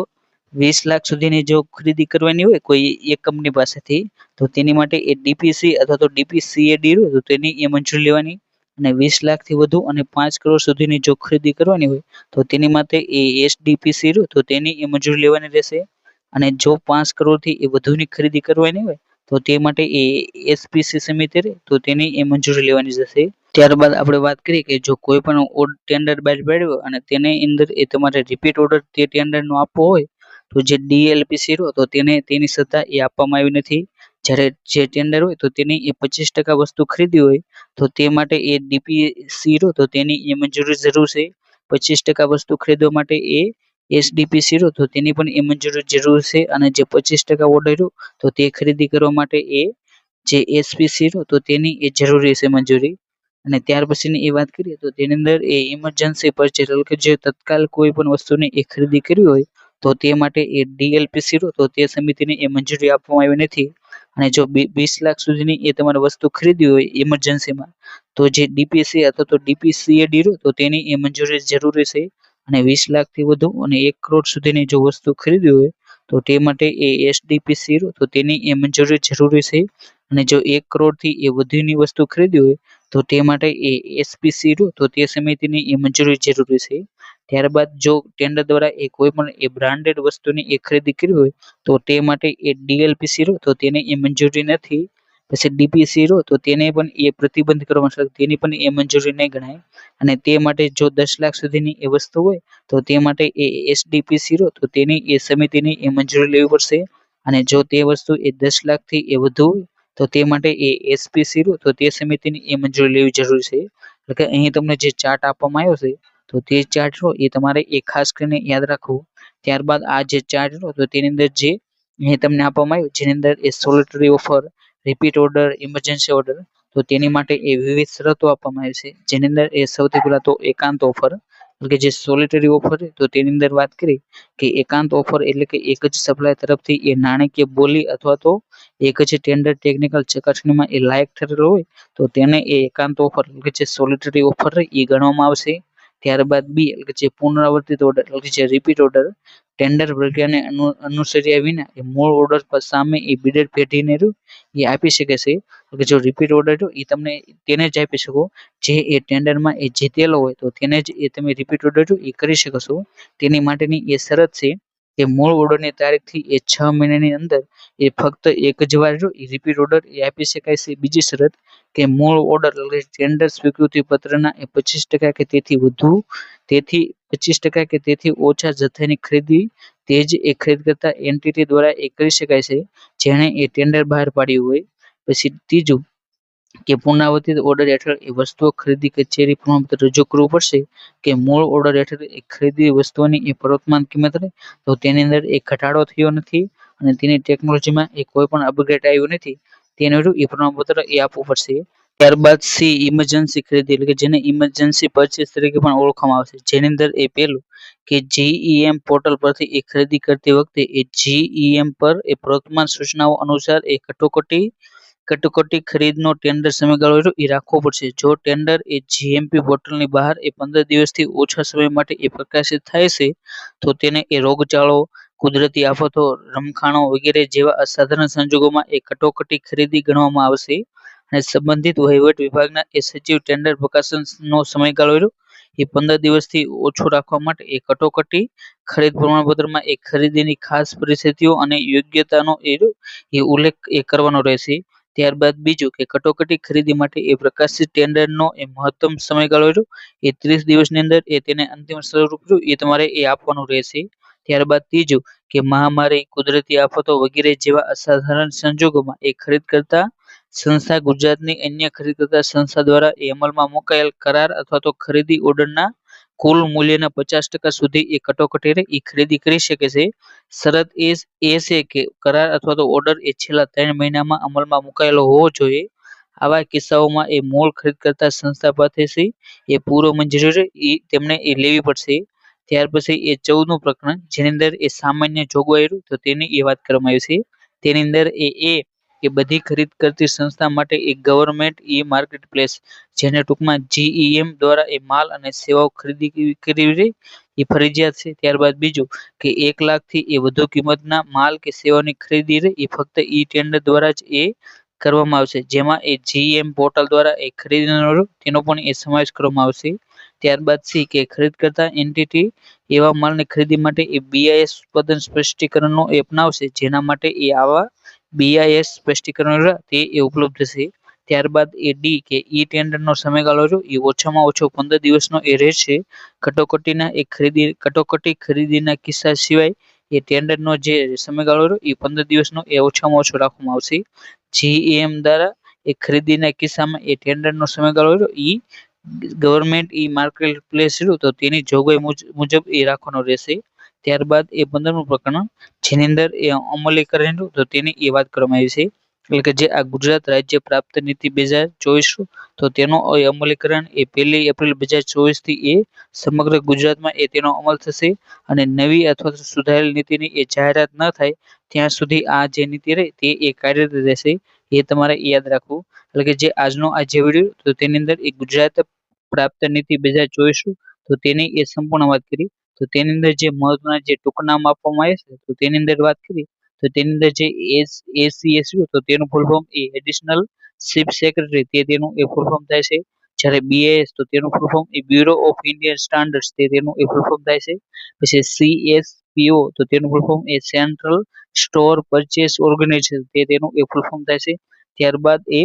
20 લાખ સુધીની જો ખરીદી કરવાની હોય કોઈ એક કંપની પાસેથી તો તેની માટે એ ડીપીસી અથવા તો ડીપીસીએડી તો તેની એ મંજૂરી લેવાની. અને 20 લાખથી વધુ અને 5 કરોડ સુધીની જો ખરીદી કરવાની હોય તો તેની માટે એ એસડીપીસી તો તેની એ મંજૂરી લેવાની રહેશે. અને જો 5 કરોડથી એ વધુની ખરીદી કરવાની હોય તો તે માટે એ એસપીસી સમિતિ રહે તો તેની એ મંજૂરી લેવાની જશે. ત્યારબાદ આપણે વાત કરીએ કે જો કોઈ પણ ટેન્ડર બહાર પાડ્યો અને તેની અંદર એ તમારે રિપીટ ઓર્ડર તે ટેન્ડરનો આપવો હોય તો જે ડીએલપીસી તો તેને તેની સત્તા એ આપવામાં આવી નથી. જ્યારે જે ટેન્ડર હોય તો તેની એ 25% વસ્તુ ખરીદી હોય તો તે માટે એ ડીપીસી તો તેની એ મંજૂરી જરૂર છે. 25% વસ્તુ ખરીદવા માટે એ એસડીપીસી તો તેની પણ એ મંજૂરી જરૂર છે. અને જે 25% ઓર્ડર તો તે ખરીદી કરવા માટે એ જે એસપીસી તો તેની એ જરૂરી છે મંજૂરી. અને ત્યાર પછીની એ વાત કરીએ તો તેની અંદર એ ઇમરજન્સી પરચેસ એટલે કે જે તત્કાલ કોઈ પણ વસ્તુની એ ખરીદી કરવી હોય તો તે માટે એ ડીએલપીસી તો તે સમિતિને એ મંજૂરી આપવામાં આવી નથી. અને જો 20 લાખ સુધીની એ તમારે વસ્તુ ખરીદવી હોય ઇમરજન્સીમાં તો જે ડીપીસી અથવા તો ડીપીસીએડી તો તેની એ મંજૂરી જરૂરી છે. અને 20 લાખથી વધુ અને 1 કરોડ સુધીની જો વસ્તુ ખરીદવી હોય તો તે માટે એ એસડીપીસી તો તેની એ મંજૂરી જરૂરી છે. અને જો 1 કરોડથી એ વધુની વસ્તુ ખરીદવી હોય તો તે માટે એ એસપીસી તો તે સમિતિની એ મંજૂરી જરૂરી છે. ત્યારબાદ જો ટેન્ડર દ્વારા એ કોઈ પણ એ બ્રાન્ડેડ વસ્તુની એ ખરીદી કરવી હોય તો તે માટે એ ડીએલપીસી તો તેને એ મંજૂરી નથી. પછી ડીપીસી તો તેને પણ એ પ્રતિબંધ કરવામાં તેની પણ એ મંજૂરી નહીં ગણાય. અને તે માટે જો 10 લાખ સુધીની એ વસ્તુ હોય તો તે માટે એ એસડીપીસી તો તેની એ સમિતિની એ મંજૂરી લેવી પડશે. અને જો તે વસ્તુ એ 10 લાખથી એ વધુ હોય તો તે માટે એ એસપીસી તો તે સમિતિની એ મંજૂરી લેવી જરૂરી છે. એટલે કે અહીં તમને જે ચાર્ટ આપવામાં આવ્યો છે તો તે ચાર્ટ એ તમારે એ ખાસ કરીને યાદ રાખવું. ત્યારબાદ આ જે ચાર્ટ તો તેની અંદર જે અહીં તમને આપવામાં આવ્યું જેની અંદર એ solitary offer repeat order emergency order તો તેની માટે એ વિવિધ શરતો આપવામાં આવી છે. જેની અંદર એ સૌથી પહેલા તો એકાંત ઓફર એટલે કે જે સોલિટરી ઓફર છે તો તેની અંદર વાત કરી કે એકાંત ઓફર એટલે કે એક જ સપ્લાય તરફથી એ નાણાકીય બોલી અથવા તો એક જ ટેન્ડર ટેકનિકલ ચકાસણીમાં એ લાયક ઠરેલો હોય તો તેને એ એકાંત ઓફર એટલે કે જે સોલિટરી ઓફર એ ગણવામાં આવશે. ત્યારબાદ બી એટલે કે જે પુનરાવર્તિત ઓર્ડર એટલે કે જે રિપીટ ઓર્ડર ટેન્ડર પ્રક્રિયાને અનુસર્યા વિના એ મૂળ ઓર્ડર પર સામે એ બિડર પેઢીને એ આપી શકે છે. કે જો રિપીટ ઓર્ડર એ તમને તેને જ આપી શકો જે એ ટેન્ડરમાં એ જીતેલો હોય તો તેને જ એ તમે રિપીટ ઓર્ડર એ કરી શકો છો. તેની માટેની એ શરત છે કે મૂળ ઓર્ડરની તારીખથી એ 6 મહિનાની અંદર એ ફક્ત એક જ વાર રિપીટ ઓર્ડર એ આપી શકાય છે. બીજી શરત કે મૂળ ઓર્ડર એટલે ટેન્ડર સ્વીકૃતિ પત્રના એ 25% કે તેથી વધુ તેથી 25% કે તેથી ઓછા જથ્થાની ખરીદી તે જ એ ખરીદકર્તા એન્ટિટી દ્વારા એ કરી શકાય છે જેણે એ ટેન્ડર બહાર પાડ્યું હોય. પછી ત્રીજું કે પુનરાવર્તિત ઓર્ડર હેઠળ એ વસ્તુઓ ખરીદી કચેરી પ્રમાણપત્ર રજૂ કરવું પડશે કે મૂળ ઓર્ડર હેઠળ એ ખરીદી વસ્તુઓની એ પ્રવર્તમાન કિંમત રહે તો તેની અંદર એ ઘટાડો થયો નથી અને તેની ટેકનોલોજીમાં એ કોઈ પણ અપગ્રેડ આવ્યું નથી તેનું એ પ્રમાણપત્ર એ આપવું પડશે. ત્યારબાદ સી ઇમરજન્સી ખરીદી એટલે કે જેને ઇમરજન્સી પરચેસ તરીકે પણ ઓળખવામાં આવે છે જેની અંદર એ પેલું કે જીઈએમ પોર્ટલ પરથી એ ખરીદી કરતી વખતે એ જીઈએમ પર એ પ્રવર્તમાન સૂચનાઓ અનુસાર એ કટોકટી ખરીદનો ટેન્ડર સમયગાળો એ રાખવો પડશે. જો ટેન્ડર એ જીએમપી પોર્ટલની બહાર એ 15 દિવસથી ઓછા સમય માટે એ પ્રકાશિત થાય છે તો તેને એ રોગચાળો કુદરતી આફતો રમખાણો વગેરે જેવા અસાધારણ સંજોગોમાં એ કટોકટી ખરીદી ગણવામાં આવશે અને સંબંધિત વહીવટ વિભાગના એ સચિવ ટેન્ડર પ્રકાશનનો સમયગાળો એ 15 દિવસથી ઓછો રાખવા માટે એ કટોકટી ખરીદ પ્રમાણપત્રમાં એ ખરીદીની ખાસ પરિસ્થિતિઓ અને યોગ્યતાનો એ ઉલ્લેખ એ કરવાનો રહેશે. ત્યારબાદ બીજું કે કટોકટી ખરીદી માટે એ પ્રકાશિત ટેન્ડરનો એ મહત્તમ સમયગાળો એ 30 દિવસની અંદર એ તેને અંતિમ સ્વરૂપ એ તમારે એ આપવાનું રહેશે. ત્યારબાદ ત્રીજું કે મહામારી કુદરતી આફતો વગેરે જેવા અસાધારણ સંજોગોમાં એ ખરીદ કરતા સંસ્થા ગુજરાતની અન્ય ખરીદકર્તા સંસ્થા દ્વારા એ અમલમાં મુકાયેલ કરાર અથવા તો ખરીદી ઓર્ડરના કુલ મૂલ્યના 50% સુધી એ કટોકટીને એ ખરીદી કરી શકે છે. શરત એ છે કે કરાર અથવા તો ઓર્ડર એ છેલ્લા 3 મહિનામાં અમલમાં મુકાયેલો હોવો જોઈએ. આવા કિસ્સાઓમાં એ મૂળ ખરીદકર્તા સંસ્થા પાસેથી એ પૂર્વ મંજૂરી તેમને એ લેવી પડશે. ત્યાર પછી એ 14મું પ્રકરણ જેની અંદર એ સામાન્ય જોગવાઈ તો તેની એ વાત કરવામાં આવી છે. તેની અંદર એ બધી ખરીદ કરતી સંસ્થા માટે એક ગવર્મેન્ટ ઈ માર્કેટ પ્લેસ જેને ટૂંકમાં જીઈએમ દ્વારા એ માલ અને સેવાઓ ખરીદી કરવી એ ફરજિયાત છે. ત્યારબાદ બીજું કે 1 લાખથી એ વધુ કિંમતના માલ કે સેવાની ખરીદી એ ફક્ત ઈ ટેન્ડર દ્વારા જ એ કરવામાં આવશે જેમાં એ જીઈએમ પોર્ટલ દ્વારા એ ખરીદીનો તેનો પણ એ સમાવેશ કરવામાં આવશે. ત્યારબાદ સી કે ખરીદ કરતા એન્ટિટી એવા માલની ખરીદી માટે એ બીઆઈએસ ઉત્પાદન સ્પષ્ટીકરણનો એ અપનાવશે જેના માટે એ આવા બીઆઈએસ સ્પષ્ટીકરણ તે એ ઉપલબ્ધ છે. ત્યારબાદ એ ડી કે ઈ ટેન્ડરનો સમયગાળો એ ઓછામાં ઓછો 15 દિવસનો એ રહેશે. કટોકટી ખરીદીના કિસ્સા સિવાય એ ટેન્ડરનો જે સમયગાળો એ 15 દિવસનો એ ઓછામાં ઓછો રાખવામાં આવશે. જીએમ દ્વારા એ ખરીદીના કિસ્સામાં એ ટેન્ડરનો સમયગાળો એ ગવર્મેન્ટ ઈ માર્કેટ પ્લેસ તો તેની જોગવાઈ મુજબ એ રાખવાનો રહેશે. ત્યારબાદ એ 15મું પ્રકરણ જેની અંદર એ અમલીકરણ તો તેની એ વાત કરવામાં આવી છે એટલે કે જે આ ગુજરાત રાજ્ય પ્રાપ્ત નીતિ 2024 તો તેનો અમલીકરણ એ 1 એપ્રિલ 2024 થી એ સમગ્ર ગુજરાતમાં એ તેનો અમલ થશે અને નવી અથવા સુધારેલ નીતિની એ જાહેરાત ન થાય ત્યાં સુધી આ જે નીતિ રહે તે એ કાર્યરત રહેશે. એ તમારે યાદ રાખવું એટલે કે જે આજનો આ જે વિડીયો તો તેની અંદર એ ગુજરાત પ્રાપ્ત નીતિ 2024 તો તેની એ સંપૂર્ણ વાત કરી. તો તેની અંદર જે મહત્વના જે ટૂંકનામ આપવામાં આવે છે તો તેની અંદર વાત કરી તો તેની અંદર જે એસીએસ તો તેનું ફૂલ ફોર્મ એ એડિશનલ ચીફ સેક્રેટરી તે તેનું એ ફૂલ ફોર્મ થાય છે. જ્યારે બીએએસ તો તેનું full form A bureau of Indian standards તે તેનું એ ફૂલ ફોર્મ થાય છે. પછી સીએસપીઓ તો તેનું ફૂલ ફોર્મ એ સેન્ટ્રલ સ્ટોર પરચેસ ઓર્ગેનાઇઝેશન તે તેનું એ ફૂલ ફોર્મ થાય છે. ત્યારબાદ એ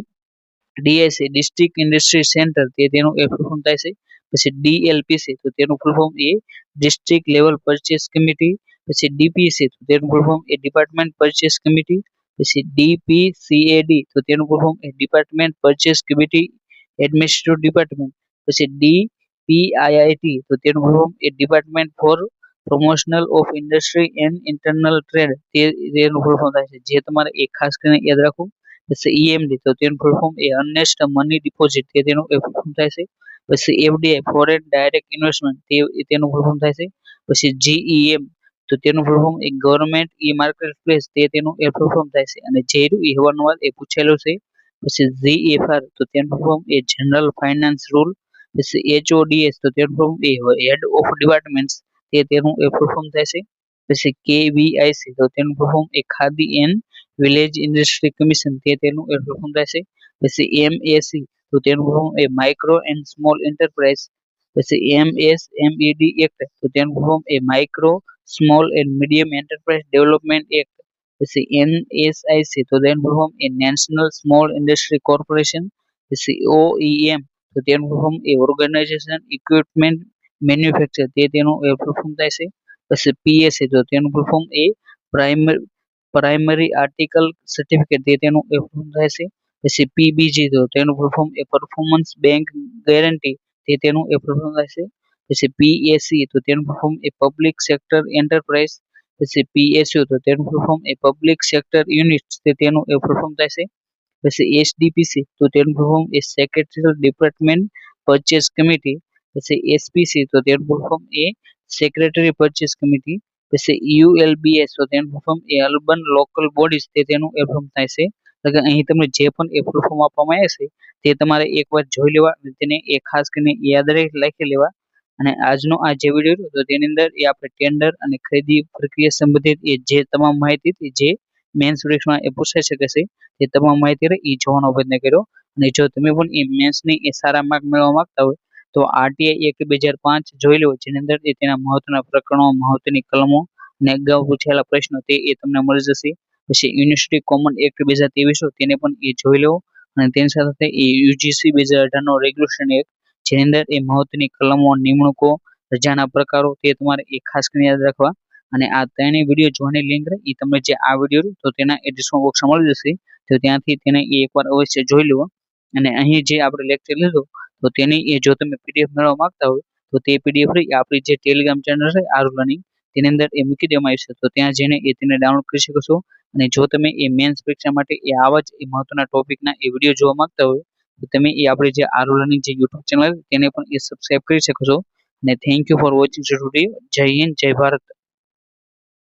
ડીઆઈસી ડિસ્ટ્રિક્ટ ઇન્ડસ્ટ્રી સેન્ટર તે તેનું એ ફૂલ ફોર્મ થાય છે. પછી ડીએલપીસી તો તેનું ફૂલ ફોર્મ એ ડિસ્ટ્રિક્ટ લેવલ પરચેસ કમિટી. પછી ડીપીસી તો તેનું ફૂલ ફોર્મ એ ડિપાર્ટમેન્ટ પરચેસ કમિટી. પછી ડીપીસીએડી તો તેનું ફૂલ ફોર્મ એ department purchase committee administrative department. પછી ડીપીઆઈઆઈટી તો તેનું ફૂલ ફોર્મ એ department for promotional of industry and internal trade તેનું ફૂલ ફોર્મ થાય છે જે તમારે એ ખાસ કરીને યાદ રાખવું. પછી ઈએમડી તો તેનું ફૂલ ફોર્મ એ અર્નેસ્ટ મની ડિપોઝિટ તે તેનું એ ફૂલ ફોર્મ થાય છે. પછી એફડીઆઈ ફોરેન ડાયરેક્ટ ઇન્વેસ્ટમેન્ટ તેનું ફૂલ ફોર્મ થાય છે. પછી જીઈએમ તો તેનું ફૂલ ફોર્મ એ ગવર્મેન્ટ ઈ માર્કેટ પ્લેસ તેનું એ ફૂલ ફોર્મ થાય છે. અને જેરું એ હવારનવાર એ પૂછેલું છે. પછી જીએફઆર તો તેનું ફૂલ ફોર્મ એ જનરલ ફાઇનાન્સ રૂલ. પછી એચઓડીએસ તો તેનું ફૂલ ફોર્મ એ હેડ ઓફ ડિપાર્ટમેન્ટ તેનું એ ફૂલ ફોર્મ થાય છે. પછી કેવીઆઈસી તો તેનું full form A khadi and village industry commission તેનું એ ફૂલ ફોર્મ થાય છે. પછી એમએસી તો તેનું full form A micro and small enterprise. પછી એમએસએમઈડી એક્ટ તો તેનું full form A micro small and medium enterprise development act. પછી એનએસઆઈસી તો તેનું ફૂલ ફોર્મ એ નેશનલ સ્મોલ ઇન્ડસ્ટ્રી કોર્પોરેશન. પછી ઓઈએમ તો તેનું ફૂલ ફોર્મ એ ઓર્ગેનાઇઝેશન ઇક્વિપમેન્ટ મેન્યુફેક્ચર તેનું એ ફૂલ ફોર્મ થાય છે. પછી પીએસસી તો તેનું ફૂલ ફોર્મ એ પ્રાઇમરી આર્ટિકલ સર્ટિફિકેટ તેનું એ ફૂલ ફોર્મ થાય છે. પછી પીબીજી તો તેનું ફૂલ ફોર્મ એ પરફોર્મન્સ બેંક ગેરંટી તેનું એ ફૂલ ફોર્મ થાય છે. પછી પીએસસી તો તેનું ફૂલ ફોર્મ એ પબ્લિક સેક્ટર એન્ટરપ્રાઇઝ. પછી પીએસયુ તો તેનું ફૂલ ફોર્મ એ પબ્લિક સેક્ટર યુનિટ તેનું એ ફૂલ ફોર્મ થાય છે. પછી એસડીપીસી તો તેનું ફૂલ ફોર્મ એ સેક્રેટરીયલ ડિપાર્ટમેન્ટ પરચેસ કમિટી. પછી એસપીસી તો તેનું ફૂલ ફોર્મ એ સેક્રેટરી પરચેસ કમિટી. પછી યુએલબીએસ તો તેનું ફૂલ ફોર્મ એ અર્બન લોકલ બોડીઝ તેનું એ ફોર્મ થાય છે. એટલે કે અહીં તમને જે પણ એ ફૂલ ફોર્મ આપવામાં આવે છે તે તમારે એકવાર જોઈ લેવા અને તેને એ ખાસ કરીને યાદ રાખી લેવા. અને આજનો આ જે વિડીયો હતો તો તેની અંદર એ આપણે ટેન્ડર અને ખરીદી પ્રક્રિયા સંબંધિત એ જે તમામ માહિતી હતી જે મેન્સ પરીક્ષામાં એ પૂછાઈ શકે છે તે તમામ માહિતી એ જોવાનો પ્રયત્ન કર્યો. અને જો તમે પણ એ મેન્સની એ સારા માર્ક મેળવવા માંગતા હોય તો આરટીઆઈ એક્ટ 2005 જોઈ લો, જેની અંદર તેના મહત્વના પ્રકરણો, મહત્વની કલમો અને અગાઉ પૂછેલા પ્રશ્નો એ તમને મળી જશે. પછી યુનિવર્સિટી કોમન એક્ટ 2023 તેને પણ એ જોઈ લો. અને તેની સાથે એ યુજીસી 2018 નો રેગ્યુલેશન એક્ટ જેની અંદર એ મહત્વની કલમો, નિમણૂકો, રજાના પ્રકારો તે તમારે એ ખાસ કરીને યાદ રાખવા. અને આ ત્રણેય વિડીયો જોવાની લિંક એ તમને જે આ વિડીયો તો તેના ડિસ્ક્રિપ્શન બોક્સમાં મળી જશે, તો ત્યાંથી તેને એકવાર અવશ્ય જોઈ લો. અને અહીં જે આપણે લેક્ચર લીધો તો તેની એ જો તમે પીડીએફ મેળવવા માંગતા હોય તો તે પીડીએફ આપણી જે ટેલિગ્રામ ચેનલ છે આરુ લર્નિંગ તેની અંદર એ મૂકી દેવામાં આવી છે, તો ત્યાં જઈને તેને ડાઉનલોડ કરી શકો છો. અને જો તમે એ મેન્સ પરીક્ષા માટે એ આવા જ એ મહત્વના ટોપિકના એ વિડીયો જોવા માંગતા હોય તો તમે એ આપણે જે આરુ લર્નિંગ જે યુટ્યુબ ચેનલ તેને પણ એ સબસ્ક્રાઇબ કરી શકો છો. અને thank you for watching video. જય હિન્દ, જય ભારત.